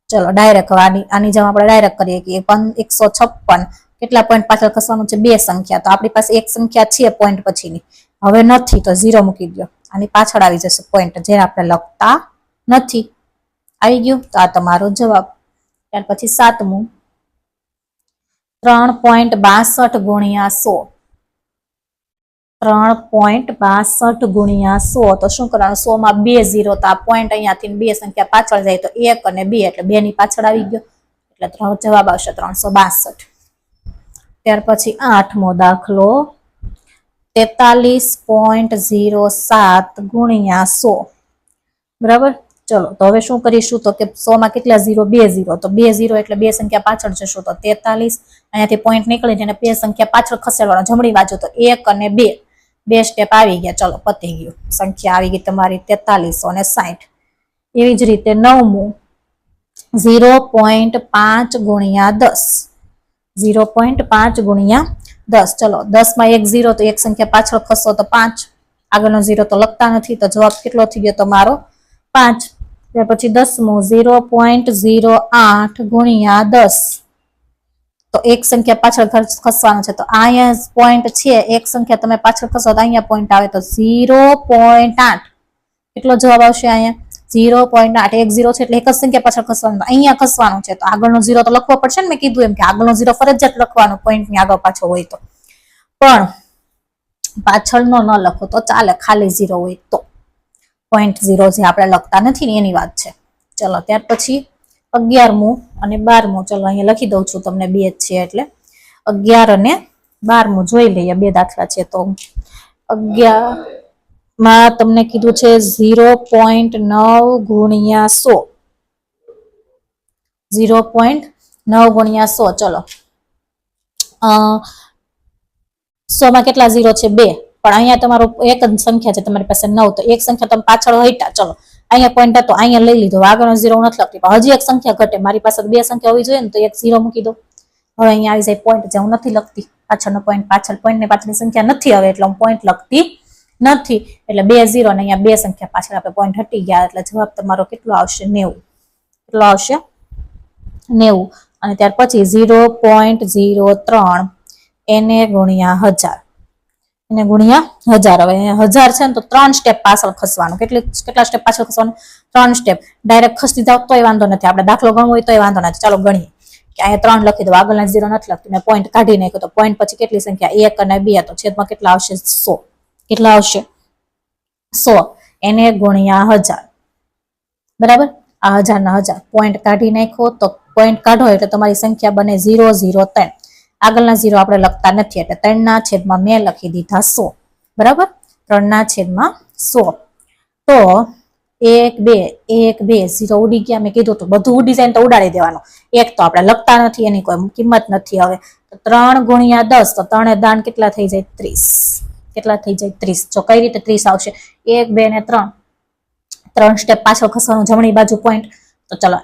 ચલો ડાયરેક્ટ આની જેમ આપણે ડાયરેક્ટ કરીએ કે 156 કેટલા પોઈન્ટ પાછળ ખસવાનું છે? 2 સંખ્યા. તો આપણી પાસે એક સંખ્યા છે પોઈન્ટ પછીની, હવે નથી તો 0 મૂકી દો. આની પાછળ આવી જશે પોઈન્ટ જે આપણે લખતા નથી. આવી ગયું? તો આ તમારો જવાબ. ત્યાર પછી સાતમું 3.62 ગુણ્યા 100. 3.62 ગુણ્યા 100. તો શું કરવાનું? 100 માં 2 0, તો આ પોઈન્ટ અહીંયાથી 2 સંખ્યા પાછળ જાય તો 1 અને 2 એટલે 2 ની પાછળ આવી ગયો એટલે જવાબ આવશે 362. ત્યાર પછી 8મો દાખલો 43.07 ગુણ્યા 100, બરાબર. ચલો તો હવે શું કરીશું તો કે 100 માં કેટલા 0? 2 0, તો 2 0 એટલે બે સંખ્યા પાછળ જશું તો 43, અહીંયાથી પોઈન્ટ નીકળી જાય બે સંખ્યા પાછળ ખસેડવાનો જમણી બાજુ તો 1 અને 2, બે સ્ટેપ આવી ગયા. ચલો પતી ગયું, સંખ્યા આવી ગઈ તમારી 4360. એવી જ રીતે 9મું 0.5 ગુણ્યા 10, 0.5 ગુણ્યા 10. ચલો 10 માં 1 0 તો એક સંખ્યા પાછળ ખસો તો 5, આગળનો 0 તો લખતા નથી તો જવાબ કેટલો થઈ ગયો તમારો 5. ત્યાર પછી 10મું 0.08 ગુણ્યા 10, તો એક સંખ્યા પાછળ ખસવાનું છે તો અહીંયા પોઈન્ટ છે, એક સંખ્યા તમે પાછળ ખસો તો અહીંયા પોઈન્ટ આવે તો 0.8. કેટલો જવાબ આવશે અહીંયા? 0.8. 1 0 છે એટલે એક જ સંખ્યા પાછળ ખસવાનું, અહીંયા ખસવાનું છે તો આગળનો 0 તો લખવો પડશે ને. મેં કીધું એમ કે આગળનો 0 ફરજિયાત લખવાનો, પોઈન્ટની આગળ પાછળ હોય તો, પણ પાછળનો ન લખો તો ચાલે, ખાલી 0 હોય તો. પોઈન્ટ 0 જે આપણે લખતા નથી ને એની વાત છે. ચલો ત્યાર પછી 11મું અને 12મું, ચલો અહીંયા લખી દઉં છું તમને, બે જ છે એટલે 11 અને 12મું જોઈ લઈએ. બે દાખલા છે તો 11 માં તમને કીધું છે 0.9 ગુણ્યા 100, 0.9 ગુણ્યા 100. ચલો 100 માં કેટલા 0 છે? 2, પણ અહીંયા તમારો એક જ સંખ્યા છે તમારી પાસે 9, તો એક સંખ્યા તમે પાછળ હટ્યા. ચલો અહીંયા પોઈન્ટ હતો, અહીંયા લઈ લીધો, આગળનો 0 નથી લખતી, પણ હજી એક સંખ્યા ઘટે. મારી પાસે બે સંખ્યા હોવી જોઈએ ને, તો એક 0 મૂકી દો. હવે અહીંયા આવી જાય પોઈન્ટ, જે હું નથી લખતી, પાછળનો પોઈન્ટ, પાછળ પોઈન્ટની પાછળની સંખ્યા નથી આવે એટલે હું પોઈન્ટ લખતી નથી. એટલે 2 0 અને અહીંયા બે સંખ્યા પાછળ આપણે પોઈન્ટ હટી ગયા, એટલે જવાબ તમારો કેટલો આવશે? 90. કેટલો આવશે? 90. અને ત્યાર પછી 0.03 એને ગુણ્યા 1000, એને ગુણ્યા 1000. હવે 1000 છે ને તો 3 સ્ટેપ પાછળ ખસવાનું. કેટલા સ્ટેપ પાછળ ખસવાનું? 3 સ્ટેપ. ડાયરેક્ટ ખસી જાવ તોય વાંધો નથી, આપણે દાખલો ગણવો હોય તોય વાંધો નથી. ચાલો ગણીએ કે અહીંયા 3 લખી દો, આગળના 0 નથી લખતી, મેં પોઈન્ટ કાઢી નાખ્યો તો પોઈન્ટ પછી કેટલી સંખ્યા? 1 અને 2, તો છેદમાં કેટલા આવશે? 100. કેટલા આવશે? 100 એને ગુણ્યા 1000, બરાબર. આ 1000 ના 1000 પોઈન્ટ કાઢી નાખો તો પોઈન્ટ કાઢો એટલે તમારી સંખ્યા બને 003. આગળના 0 આપણે લખતા નથી એટલે 3 ના છેદમાં મેં લખી દીધા 100, બરાબર. 3 ના છેદમાં 100. તો 1 2 0 ઉડી ગયા. મેં કીધું તો બધું ઉડી જાય તો ઉડાડી દેવાનો. 1 તો આપણે લખતા નથી, એની કોઈ કિંમત નથી. હવે 3 ગુણ્યા 10, તો 3 દાન કેટલા થઈ જાય? 30. કેટલા થઈ જાય? 30. જો કઈ રીતે 30 આવશે? 1 2 ને 3 સ્ટેપ પાછળ ખસવાનું, જમણી બાજુ પોઈન્ટ. તો ચલો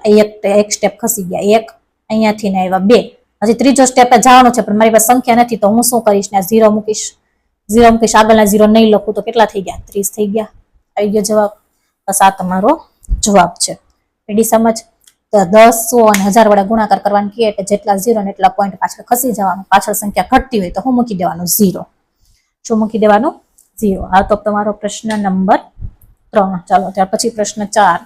એક સ્ટેપ ખસી ગયા, 1 અહીંયાથી ને આવ્યા 2, હજી ત્રીજો સ્ટેપે જવાનું છે પણ મારી પાસે સંખ્યા નથી તો હું શું કરીશ? ને 0 મૂકીશ, 0 મૂકીશ, આગળના 0 નહીં લખું તો કેટલા થઈ ગયા? 30 થઈ ગયા. આવી ગયો જવાબ. બસ આ તમારો જવાબ છે. એડી સમજ? તો 10 100 અને 1000 વડે ગુણાકાર કરવાનું કહે એટલે જેટલા 0 ને એટલા પોઈન્ટ પાછળ ખસી જવાનું. પાછળ સંખ્યા ઘટતી હોય તો હું મૂકી દેવાનું? 0. શું મૂકી દેવાનું? 0. આ તો તમારો પ્રશ્ન નંબર 3. ચાલો ત્યાર પછી પ્રશ્ન 4.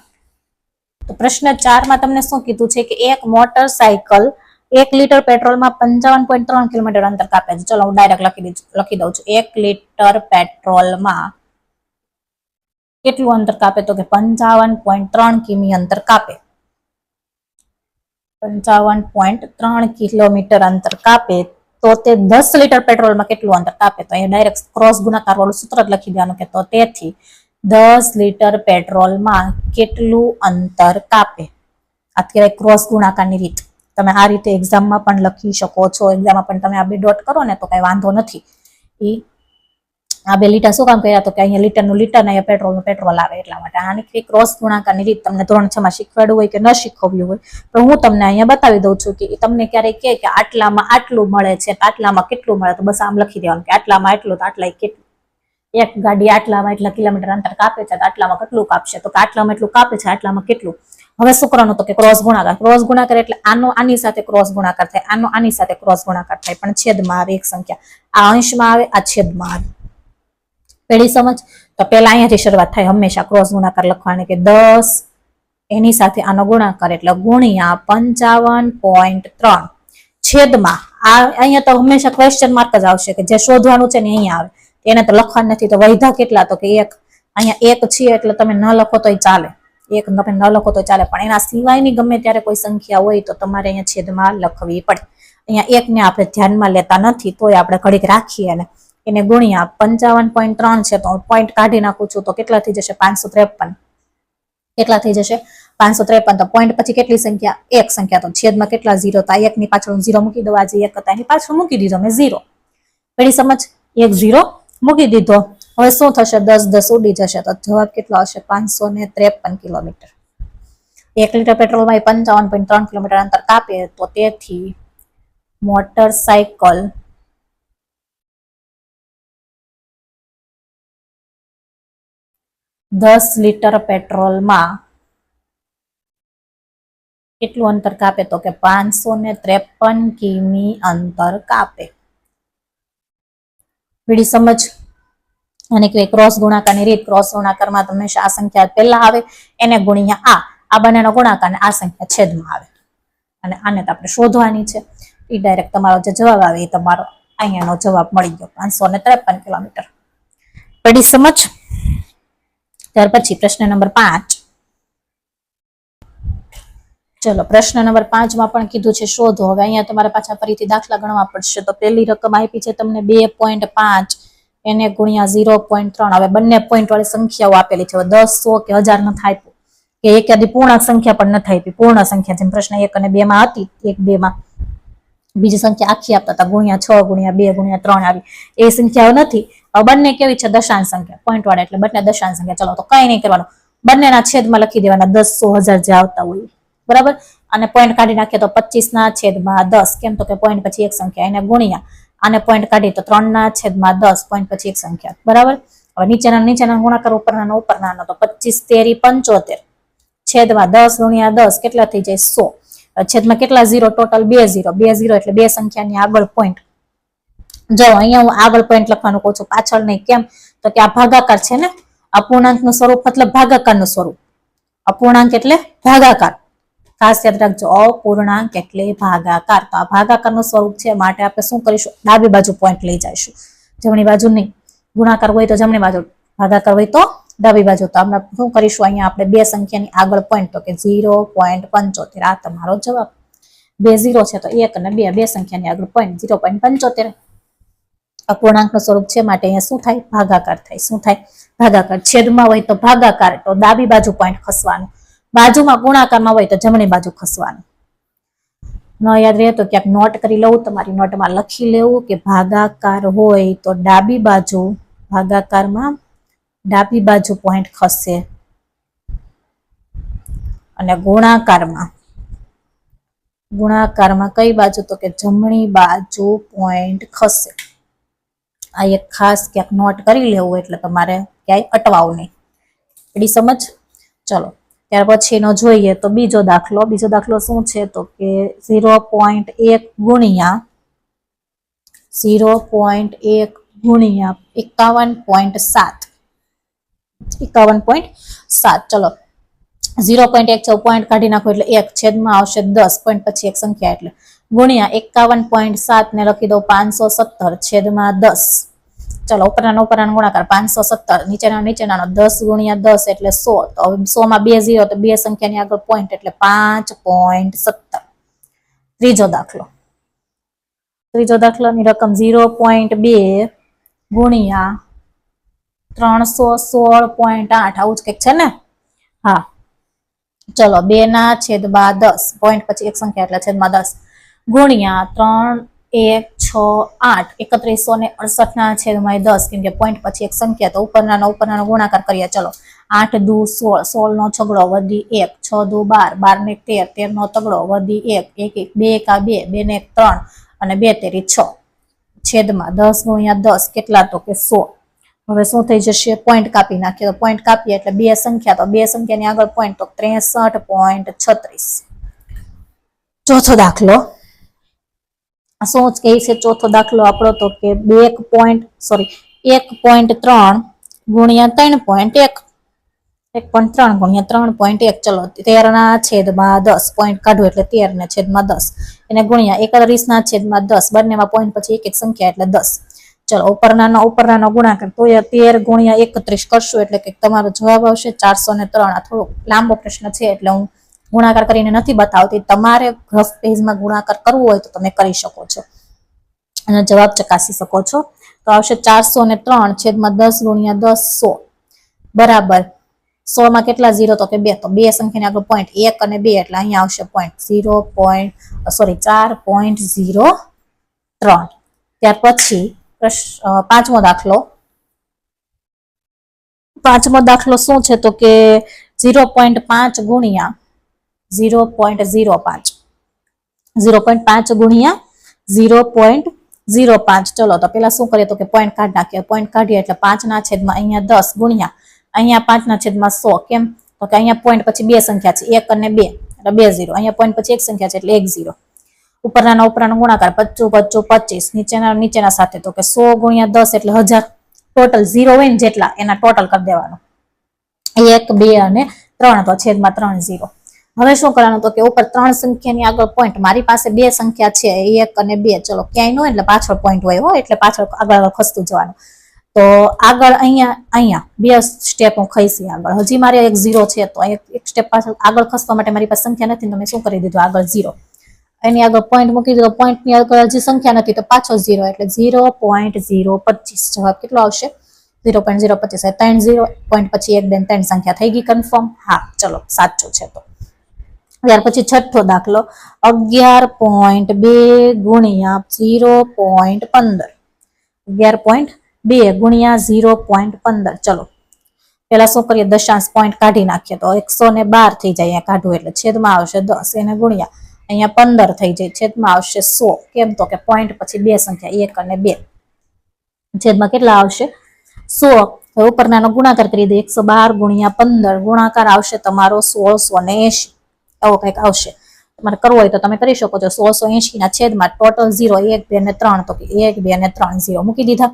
તો પ્રશ્ન 4 માં તમને શું કીધું છે કે એક મોટરસાયકલ 1 લીટર પેટ્રોલમાં 55.3 કિલોમીટર અંતર કાપે છે. ચલો હું ડાયરેક્ટ લખી દઉં છું. 1 લીટર પેટ્રોલમાં કેટલું અંતર કાપે? તો કે 55.3 કિમી અંતર કાપે. 55.3 કિલોમીટર અંતર કાપે તો તે 10 લીટર પેટ્રોલમાં કેટલું અંતર કાપે? તો અહીંયા ડાયરેક્ટ ક્રોસ ગુણાકાર વાળું સૂત્ર જ લખી દેવાનું કે તો તેથી 10 લીટર પેટ્રોલમાં કેટલું અંતર કાપે. આ કહેવાય ક્રોસ ગુણાકારની રીત. તમે આ રીતે એક્ઝામમાં પણ લખી શકો છો. એક્ઝામમાં પણ તમે આ બે ડોટ કરો ને તો કઈ વાંધો નથી. આ બે લીટર શું કામ કર્યા? તો કે અહીંયા લીટરનું લીટર ને અહીંયા પેટ્રોલનું પેટ્રોલ આવે એટલા માટે. આની ક્રોસ ગુણાકારની રીત તમને ધોરણ 6 માં શીખવાડવું હોય કે ન શીખવ્યું હોય તો હું તમને અહીંયા બતાવી દઉં છું કે તમને ક્યારેક કહે કે આટલામાં આટલું મળે છે, આટલામાં કેટલું મળે, તો બસ આમ લખી દેવાનું કે આટલામાં આટલું તો આટલા કેટલું. એક ગાડી આટલામાં એટલા કિલોમીટર અંતર કાપે છે તો આટલામાં કેટલું કાપશે? તો કે આટલામાં એટલું કાપે છે, આટલામાં કેટલું. હવે શું કરવાનું? તો કે ક્રોસ ગુણાકાર. ક્રોસ ગુણાકાર એટલે આનો આની સાથે ક્રોસ ગુણાકાર થાય, આનો આની સાથે ક્રોસ ગુણાકાર થાય, પણ છેદમાં આવે એક સંખ્યા. આ અંશમાં આવે, આ છેદમાં આવે. પેલી સમજ? તો પેલા અહીંયાથી શરૂઆત થાય હંમેશા ક્રોસ ગુણાકાર લખવાની કે 10 એની સાથે આનો ગુણાકાર એટલે ગુણ્યા 55.3 છેદમાં આ અહીંયા તો હંમેશા ક્વેશ્ચન માર્ક જ આવશે કે જે શોધવાનું છે ને અહીંયા આવે. એને તો લખવાનું નથી તો વૈધા કેટલા? તો કે 1. અહીંયા 1 છે એટલે તમે ન લખો તોય ચાલે, 1 તમે ન લખો તો ચાલે, પણ એના સિવાયની ગમે ત્યારે કોઈ સંખ્યા હોય તો તમારે અહીંયા છેદમાં લખવી પડે. અહીંયા 1 ને આપણે ધ્યાનમાં લેતા નથી તોય આપણે ઘડીક રાખીએ ને એને ગુણ્યા 55.3 છે તો પોઈન્ટ કાઢી નાખું છું તો કેટલા થઈ જશે 553. કેટલા થઈ જશે 553. તો પોઈન્ટ પછી કેટલી સંખ્યા? એક સંખ્યા. તો છેદમાં કેટલા ઝીરો? તો એક ની પાછળ 0 મૂકી દો. આજે એક હતા એની પાછળ મૂકી દીધો મેં 0. પેલી સમજ? એક 0 મૂકી દીધો. હવે શું થશે? 10 10 ઉડી જશે તો જવાબ કેટલો હશે? 553 કિલોમીટર. 1 લીટર પેટ્રોલમાં 55.3 કિલોમીટર અંતર કાપે તો તેથી મોટરસાયકલ 10 લીટર પેટ્રોલમાં કેટલું અંતર કાપે? તો કે 553 કિમી અંતર કાપે. બીડી સમજ? અને કે ક્રોસ ગુણાકારની રીત. ક્રોસ ગુણાકારમાં હંમેશા આ સંખ્યા પહેલા આવે, એને ગુણ્યા આ બંનેનો ગુણાકાર અને આ સંખ્યા છેદમાં આવે. અને આને તો આપણે શોધવાની છે. એ ડાયરેક્ટ તમારો જે જવાબ આવે એ તમારો અહીંયાનો જવાબ મળી ગયો, 553 કિલોમીટર. પડી સમજ? ત્યાર પછી પ્રશ્ન નંબર 5. ચલો પ્રશ્ન નંબર 5 માં પણ કીધું છે શોધો. હવે અહીંયા તમારે પાછા ફરીથી દાખલા ગણવા પડશે. તો પહેલી રકમ આપી છે તમને 2.5, એને ગુણ્યા 0.3. હવે બંને પોઈન્ટ વાળી સંખ્યાઓ આપેલી છે. 10, 100 કે 1000 નથી આપ્યું, કે એકાદી પૂર્ણાંક સંખ્યા પણ નથી આપી. પૂર્ણ સંખ્યા જેમ પ્રશ્ન 1 અને 2 માં હતી, 1, 2 માં બીજી સંખ્યા આખી આપતા હતા, ગુણ્યા 6, ગુણ્યા 2, ગુણ્યા 3 આવી. એ સંખ્યાઓ નથી. બંને કેવી છે? દશાંશ સંખ્યા, પોઈન્ટ વાળા એટલે બંને દશાંશ સંખ્યા. ચલો તો કઈ નહીં કરવાનું, બંનેના છેદમાં લખી દેવાના 10, 100, 1000 જે આવતા હોય, બરાબર. અને પોઈન્ટ કાઢી નાખીએ તો 25/10. કેમ? તો કે પોઈન્ટ પછી એક સંખ્યા, એને ગુણ્યા આને પોઈન્ટ કાઢી તો 3/10, પોઈન્ટ પછી એક સંખ્યા, બરાબર. હવે નીચેના ગુણાકાર ઉપરનાનો ઉપરનાનો તો 25 તેરી 75 છેદમાં 10 ગુણ્યા 10 કેટલા થઈ જાય? 100. છેદમાં કેટલા ઝીરો? Total 2 zero. 2 ઝીરો એટલે બે સંખ્યાની આગળ પોઈન્ટ. જો અહીંયા હું આગળ પોઈન્ટ લખવાનું કહું છું, પાછળ નહીં. કેમ? તો કે આ ભાગાકાર છે ને, અપૂર્ણાંકનું સ્વરૂપ મતલબ ભાગાકારનું સ્વરૂપ. અપૂર્ણાંક એટલે ભાગાકાર. ખાસ યાદ રાખજો, અપૂર્ણાંક એટલે ભાગાકાર. તો આ ભાગાકારનું સ્વરૂપ છે માટે આપણે શું કરીશું? ડાબી બાજુ પોઈન્ટ લઈ જઈશું, જમણી બાજુ નહીં. ગુણાકાર હોય તો જમણી બાજુ, ભાગાકાર હોય તો ડાબી બાજુ. તો આપણે શું કરીશું? અહીંયા આપણે બે સંખ્યાની આગળ પોઈન્ટ, તો કે 0.75. આ તમારો જવાબ. 2 0 છે તો 1 અને 2, બે સંખ્યાની આગળ પોઈન્ટ 0.75. અપૂર્ણાંકનું સ્વરૂપ છે માટે અહીંયા શું થાય? ભાગાકાર થાય. શું થાય? ભાગાકાર. છેદમાં હોય તો ભાગાકાર, તો ડાબી બાજુ પોઈન્ટ ખસવાનું. બાજુમાં ગુણાકારમાં હોય તો જમણી બાજુ ખસવાનું. ન યાદ રહે તો ક્યાંક નોટ કરી લઉં, તમારી નોટમાં લખી લેવું કે ભાગાકાર હોય તો ડાબી બાજુ, ભાગાકારમાં ડાબી બાજુ પોઈન્ટ ખસે અને ગુણાકારમાં કઈ બાજુ? તો કે જમણી બાજુ પોઈન્ટ ખસે. આ એક ખાસ ક્યાંક નોટ કરી લેવું એટલે તમારે ક્યાંય અટવાવું નહીં. એડી સમજ? ચલો ત્યાર પછીનો જોઈએ તો બીજો દાખલો. બીજો દાખલો શું છે? તો કે 0.1 ગુણ્યા 51.7. 51.7. ચલો 0.1 છે, પોઈન્ટ કાઢી નાખો એટલે 1, છેદમાં આવશે 10, પોઈન્ટ પછી એક સંખ્યા એટલે ગુણ્યા 51.7 ને લખી દો 517 છેદમાં 10. ચલો ઉપરનો ગુણાકાર 517, નીચેનાનો 10 ગુણ્યા 10 એટલે 100. તો હવે 100 માં 2 0 તો બે સંખ્યાની આગળ પોઈન્ટ એટલે 5.17. ત્રીજો દાખલાની રકમ 0.2 ગુણ્યા 316.8. આવું જ કંઈક છે ને? હા ચલો 2/10, પોઈન્ટ પછી એક સંખ્યા એટલે છેદમાં 10 ગુણ્યા 3 1 6 8 3168 છેદમાં 10. કેમ કે પોઈન્ટ પછી એક સંખ્યા તો ઉપરનાનો ગુણાકાર કરીએ. ચલો 8 દુ 16, 16 નો છગડો વધી 1, 6 દુ 12, 12 ને 13, 13 નો તગડો વધી 1, 2 એકા 2, 2 ને 3 અને 2 તેરી 6 છેદમાં 10 ગુણ્યા 10 કેટલા? તો કે 100. હવે શું થઈ જશે? પોઈન્ટ કાપી નાખીએ તો પોઈન્ટ કાપીએ એટલે બે સંખ્યા, તો બે સંખ્યાની આગળ પોઈન્ટ તો 63.36. ચોથો દાખલો શું કહે છે? ચોથો દાખલો આપણો તો કે 1.3 ગુણ્યા 3.1. 1.3 ગુણ્યા 3.1. ચલો 13/10, પોઈન્ટ કાઢો એટલે 13 ને છેદમાં 10, એને ગુણ્યા 31/10. બંનેમાં પોઈન્ટ પછી એક સંખ્યા એટલે 10. ચલો ઉપરનાનો ગુણાકાર તો 13 ગુણ્યા 31 કરશું એટલે કે તમારો જવાબ આવશે 403. આ થોડો લાંબો પ્રશ્ન છે એટલે હું ગુણાકાર કરીને નથી બતાવતી. તમારે રફ પેજમાં ગુણાકાર કરવો હોય તો તમે કરી શકો છો. અને જવાબ ચકાસી શકો છો. તો આવશે 403 છેદમાં 10 ગુણ્યા 10 100 બરાબર 100 માં કેટલા 0 તો કે 2, તો 2 સંખ્યાની આગળ પોઈન્ટ 1 અને 2 એટલે અહીંયા આવશે પોઈન્ટ 4.03. ત્યાર પછી પાંચમો દાખલો શું છે તો કે 0.5 ગુણ્યા 0.05 0.5 ગુણ્યા 0.05. ચલો તો પેલા શું કરીએ તો કે પોઈન્ટ કાઢી નાખીએ. પોઈન્ટ કાઢીએ એટલે 5 ના છેદમાં અહીંયા 10 ગુણ્યા અહીંયા 5 ના છેદમાં 100. કેમ તો કે અહીંયા પોઈન્ટ પછી બે સંખ્યા છે 1 અને 2 એટલે 2 0. અહીંયા પોઈન્ટ પછી એક સંખ્યા છે એટલે 1 0. ઉપરના ગુણાકાર 25 25 નીચેના સાથે તો કે 100 ગુણ્યા 10 એટલે 1000. ટોટલ 0 હોય ને જેટલા એના ટોટલ કરી દેવાનું 1 2 અને 3 તો છેદમાં 3 0. હવે શું કરવાનું તો કે ઉપર 3 સંખ્યાની આગળ પોઈન્ટ મારી પાસે બે સંખ્યા છે 1 અને 2. ચલો ક્યાંય ન હોય એટલે પાછળ પોઈન્ટ હોય એટલે પાછળ આગળ ખસતું જવાનું. તો આગળ અહીંયા બે સ્ટેપ હું ખઈશી આગળ. હજી મારે એક 0 છે તો એક સ્ટેપ પાછળ આગળ ખસવા માટે મારી પાસે સંખ્યા નથી તો મેં શું કરી દીધું આગળ 0 એની આગળ પોઈન્ટ મૂકી દીધો. પોઈન્ટની આગળ હજી સંખ્યા નથી તો પાછો 0 એટલે 0.025. જવાબ કેટલો આવશે 0.025. 3 0 પોઈન્ટ પછી 1 2 3 સંખ્યા થઈ ગઈ કન્ફર્મ. હા ચલો સાચું છે. તો ત્યાર પછી છઠ્ઠો દાખલો 11.2 ગુણ્યા 0.15 11.2 ગુણ્યા 0.15. ચલો પેલા શું કરીએ દશાંશ પોઈન્ટ કાઢી નાખીએ તો 112 થઈ જાય અહીંયા કાઢવું એટલે છેદમાં આવશે 10 એને ગુણ્યા અહીંયા 15 થઈ જાય છેદમાં આવશે 100. કેમ તો કે પોઈન્ટ પછી બે સંખ્યા 1 અને 2 છેદમાં કેટલા આવશે 100. હવે ઉપરનાનો ગુણાકાર કરી દે 112 ગુણ્યા 15 ગુણાકાર આવશે તમારો 1680. આવો કંઈક આવશે. તમારે કરવો હોય તો તમે કરી શકો છો. 1680 ના છેદમાં ટોટલ 0 1 2 અને 3 તો કે 1 2 અને 3 0 મૂકી દીધા.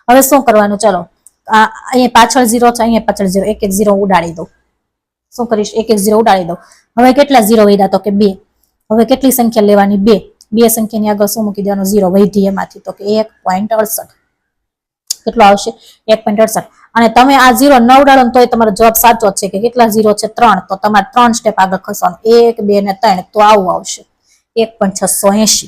હવે શું કરવાનું ચલો અહીંયા પાછળ 0 છે અહીંયા પાછળ 0 એક 0 ઉડાડી દઉં. શું કરીશ 1 0 ઉડાડી દઉં. હવે કેટલા 0 વધ્યા તો કે 2. હવે કેટલી સંખ્યા લેવાની 2 સંખ્યાની આગળ શું મૂકી દેવાનું 0 વધી એમાંથી તો કે 1.68. કેટલો આવશે 1.68. અને તમે આ 0 ન ઉડાડો ને તોય તમારો જવાબ સાચો છે કે કેટલા 0 છે 3 તો તમારે 3 સ્ટેપ આગળ ખસવાનું 1 2 અને 3 તો આવું આવશે 1.680.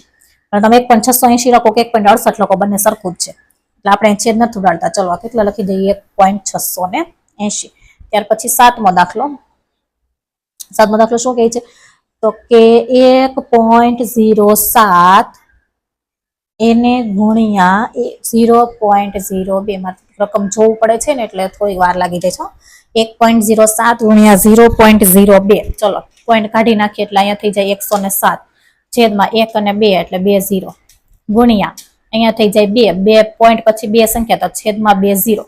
અને તમે 1.680 લખો કે 1.68 લખો બંને સરખું જ છે એટલે આપણે છેદ નથી ઉડાડતા. ચલો કેટલા લખી દઈએ 1.680. ત્યાર પછી સાતમો દાખલો શું કહે છે તો કે 1.07 એને ગુણ્યા 0.02 માં રકમ જોવું પડે છે ને એટલે થોડી વાર લાગી જાય છે. 1.07 ગુણ્યા 0.02. ચલો પોઈન્ટ કાઢી નાખીએ એટલે અહીંયા થઈ જાય 107 છેદમાં 1 અને 2 એટલે 2 0 ગુણ્યા અહીંયા થઈ જાય 2 પોઈન્ટ પછી બે સંખ્યા તો છેદમાં 2 0.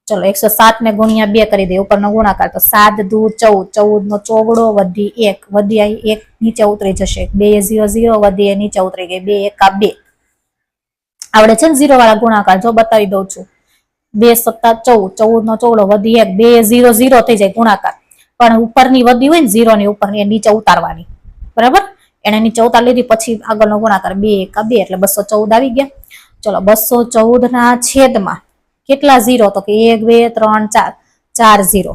ચલો 107 ને ગુણ્યા 2 કરી દઈએ ઉપરનો ગુણાકાર તો 7 દુ 14 14 નો ચોગડો વધી 1 નીચે ઉતરી જશે 2 0 0 વધી નીચે ઉતરી ગઈ 2 1 2. આવડે છે ને 0 વાળા ગુણાકાર જો બતાવી દઉં છું 2 7 14 નો ચોગડો વધી 1 2 0 0 થઈ જાય ગુણાકાર. પણ ઉપરની વધી હોય ને 0 ની ઉપરની નીચે ઉતારવાની બરાબર. એને નીચે ઉતાર લીધી પછી આગળનો ગુણાકાર 2 1 2 એટલે 214 આવી ગયા. ચલો 214 ના છેદમાં કેટલા 0 તો કે 1 2 3 4 0.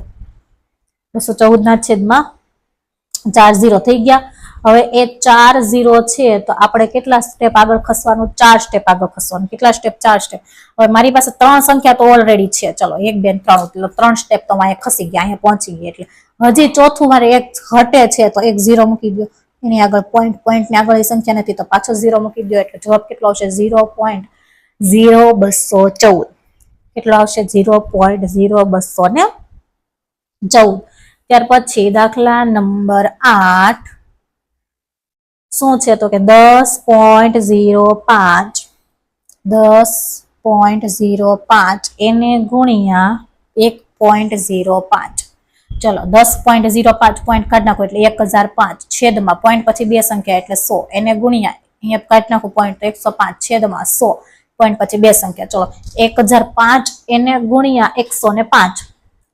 214 ના છેદમાં 4 0 થઈ ગયા. હવે એ 4 0 છે તો આપણે કેટલા સ્ટેપ આગળ ખસવાનું 4 સ્ટેપ આગળ ખસવાનું. કેટલા સ્ટેપ 4 સ્ટેપ. હવે મારી પાસે 3 સંખ્યા તો ઓલરેડી છે. ચલો 1 2 3 એટલે 3 સ્ટેપ તો અહીંયા ખસી ગયા અહીંયા પહોંચી ગયા એટલે હજી ચોથું મારે એક ઘટે છે તો એક 0 મૂકી દો એની આગળ પોઈન્ટની આગળ એ સંખ્યા નથી તો પાછો 0 મૂકી દો એટલે જવાબ કેટલો આવશે 0.0214. કેટલો આવશે 0.0214. ત્યાર પછી દાખલા નંબર 8 શું છે તો કે 10.05 એને ગુણ્યા 1.05. ચલો 10.05 પોઈન્ટ કાઢી નાખો એટલે 1005 છેદમાં પોઈન્ટ પછી બે સંખ્યા એટલે 100 એને ગુણ્યા અહીંયા કાઢી નાખો પોઈન્ટ 105 છેદમાં 100 પોઈન્ટ પછી બે સંખ્યા. ચલો 1005 એને ગુણ્યા 105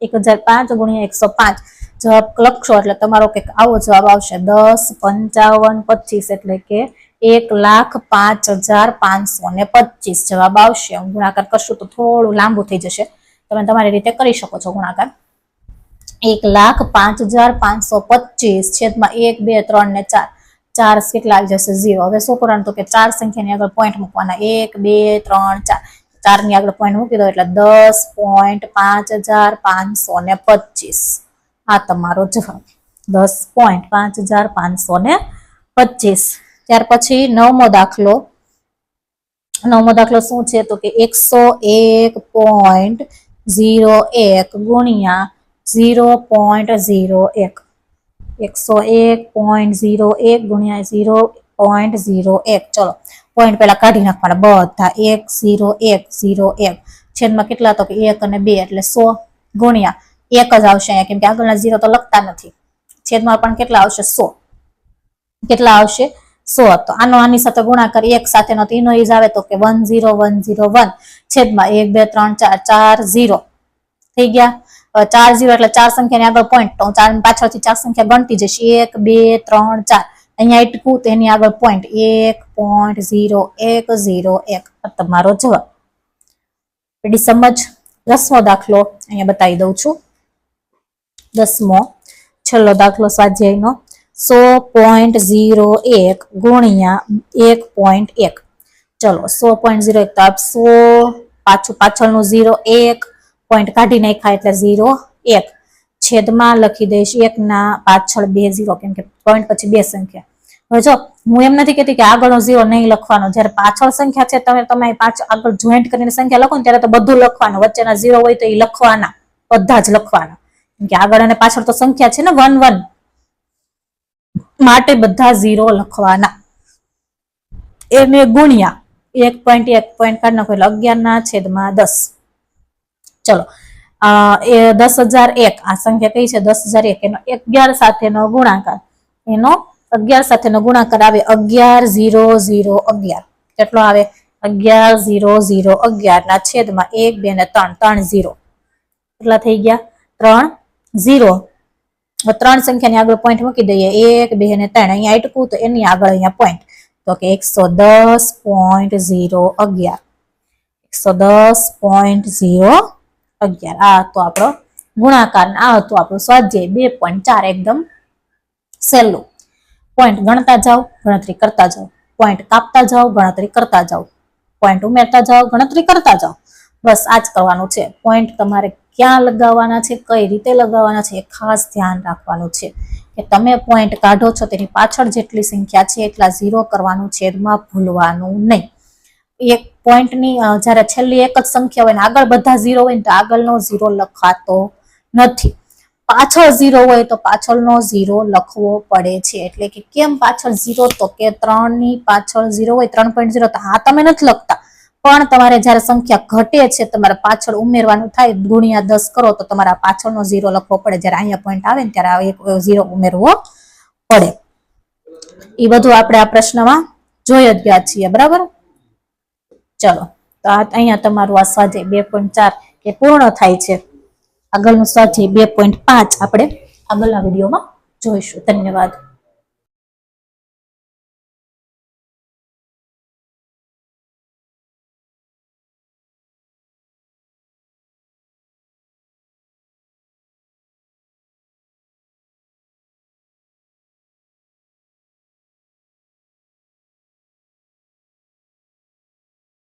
1005 ગુણ્યા 105 જવાબ લખશો એટલે તમારો કંઈક આવો જવાબ આવશે 10 55 25 એટલે કે 1,05,525 જવાબ આવશે. ગુણાકાર કરશું તો થોડું લાંબુ થઈ જશે તમે તમારી રીતે કરી શકો છો ગુણાકાર. 1,05,525 છેદમાં 1 2 3 ને 4 4 કેટલા આવી જશે 0. હવે શું કરવાનું તો કે 4 સંખ્યાની આગળ પોઈન્ટ મૂકવાના 1 2 3 4. 4 ની આગળ પોઈન્ટ મૂકી દો એટલે 10.5525. આ તમારો જવાબ 10.5525. ત્યાર પછી નવમો દાખલો શું છે તો કે 101.01 ગુણ્યા 0.01. 101.01 ગુણ્યા 0.01. ચલો પોઈન્ટ પેલા કાઢી નાખવાના બધા 10101 છેદમાં કેટલા તો કે 1 અને 2 એટલે 100 ગુણ્યા 1 જ આવશે અહીંયા કેમ કે આગળના 0 તો લખતા નથી. છેદમાં પણ કેટલા આવશે 100. કેટલા આવશે 100. તો આનો આની સાથે ગુણાકાર 1 સાથેનો તીનો ઈજ આવે તો કે 10101 છેદમાં 1 2 3 4 0 થઈ ગયા. 4 0 એટલે 4 સંખ્યાની આગળ પોઈન્ટ તો 4 પાછળથી 4 સંખ્યા ગણતી જશે 1 2 3 4 અહીંયા અટકું તો એની આગળ પોઈન્ટ 1.0101. આ તમારો જવાબ. પેલી સમજ. 10મો દાખલો અહીંયા બતાવી દઉં છું. 10મો છેલ્લો દાખલો સ્વાધ્યાયનો 100.01 ગુણ્યા 1.1. ચલો 100.01 તો આપ 100 પાછળનું 0 1 પોઈન્ટ કાઢી નાખ્યા એટલે 0 1 છેદમાં લખી દઈશ 1 ના પાછળ 2 0 કેમ કે પોઈન્ટ પછી 2 સંખ્યા. હવે જો હું એમ નથી કહેતી કે આગળનો 0 નહીં લખવાનો. જ્યારે પાછળ સંખ્યા છે તમે આગળ જોઈન્ટ કરીને સંખ્યા લખો ને ત્યારે તો બધું લખવાનું. વચ્ચેના 0 હોય તો એ લખવાના, બધા જ લખવાના કેમ કે આગળ અને પાછળ તો સંખ્યા છે ને 1 1 માટે બધા 0 લખવાના. એને ગુણ્યા 1.1 પોઈન્ટ કાઢી નાખો એટલે 11 ના છેદમાં 10. ચલો એ 10,001 આ સંખ્યા કઈ છે 10,001 એનો 11 સાથેનો ગુણાકાર આવે 11,000,11. કેટલો આવે 11,000,11 ના છેદમાં 1 2 ને 3 3 0. કેટલા થઈ ગયા 3 0. 3 સંખ્યાની આગળ પોઈન્ટ મૂકી દઈએ 1 2 ને 3 અહીંયા અટકું તો એની આગળ અહીંયા પોઈન્ટ તો કે 110.011. 110.011. આ તો આપણો ગુણાકાર. આ હતું આપણું સ્વાધ્યાય 2.4. એકદમ સહેલું. પોઈન્ટ ગણતા જાઓ, ગણતરી કરતા જાઓ, પોઈન્ટ કાપતા જાઓ, ગણતરી કરતા જાઓ, પોઈન્ટ ઉમેરતા જાઓ, ગણતરી કરતા જાઓ. બસ આ જ કરવાનું છે. પોઈન્ટ તમારે ક્યાં લગાવવાના છે, કઈ રીતે લગાવવાના છે એ ખાસ ધ્યાન રાખવાનું છે કે તમે પોઈન્ટ કાઢો છો તેની પાછળ જેટલી સંખ્યા છે એટલા 0 કરવાનું, છેદમાં ભૂલવાનું નહીં. એક પોઈન્ટની જ્યારે છેલ્લી એક જ સંખ્યા હોય ને આગળ બધા 0 હોય ને તો આગળનો 0 લખાતો નથી. પાછળ 0 હોય તો પાછળનો 0 લખવો પડે છે. એટલે કે કેમ પાછળ 0 તો કે 3 ની પાછળ 0 હોય 3.0 તો હા તમે નથી લખતા પણ તમારે જ્યારે સંખ્યા ઘટે છે તમારે પાછળ ઉમેરવાનું થાય ગુણ્યા 10 કરો તો તમારા પાછળનો 0 લખવો પડે. જ્યારે અહીંયા પોઈન્ટ આવે ને ત્યારે એક 0 ઉમેરવો પડે. એ બધું આપણે આ પ્રશ્નમાં જોઈ જ ગયા છીએ. બરાબર. ચલો તો અહીંયા તમારું આ સ્વાધ્યાય 2.4 એ પૂર્ણ થાય છે. આગળનું સ્વાધ્યાય 2.5 આપણે આગળના વિડીયોમાં જોઈશું. ધન્યવાદ.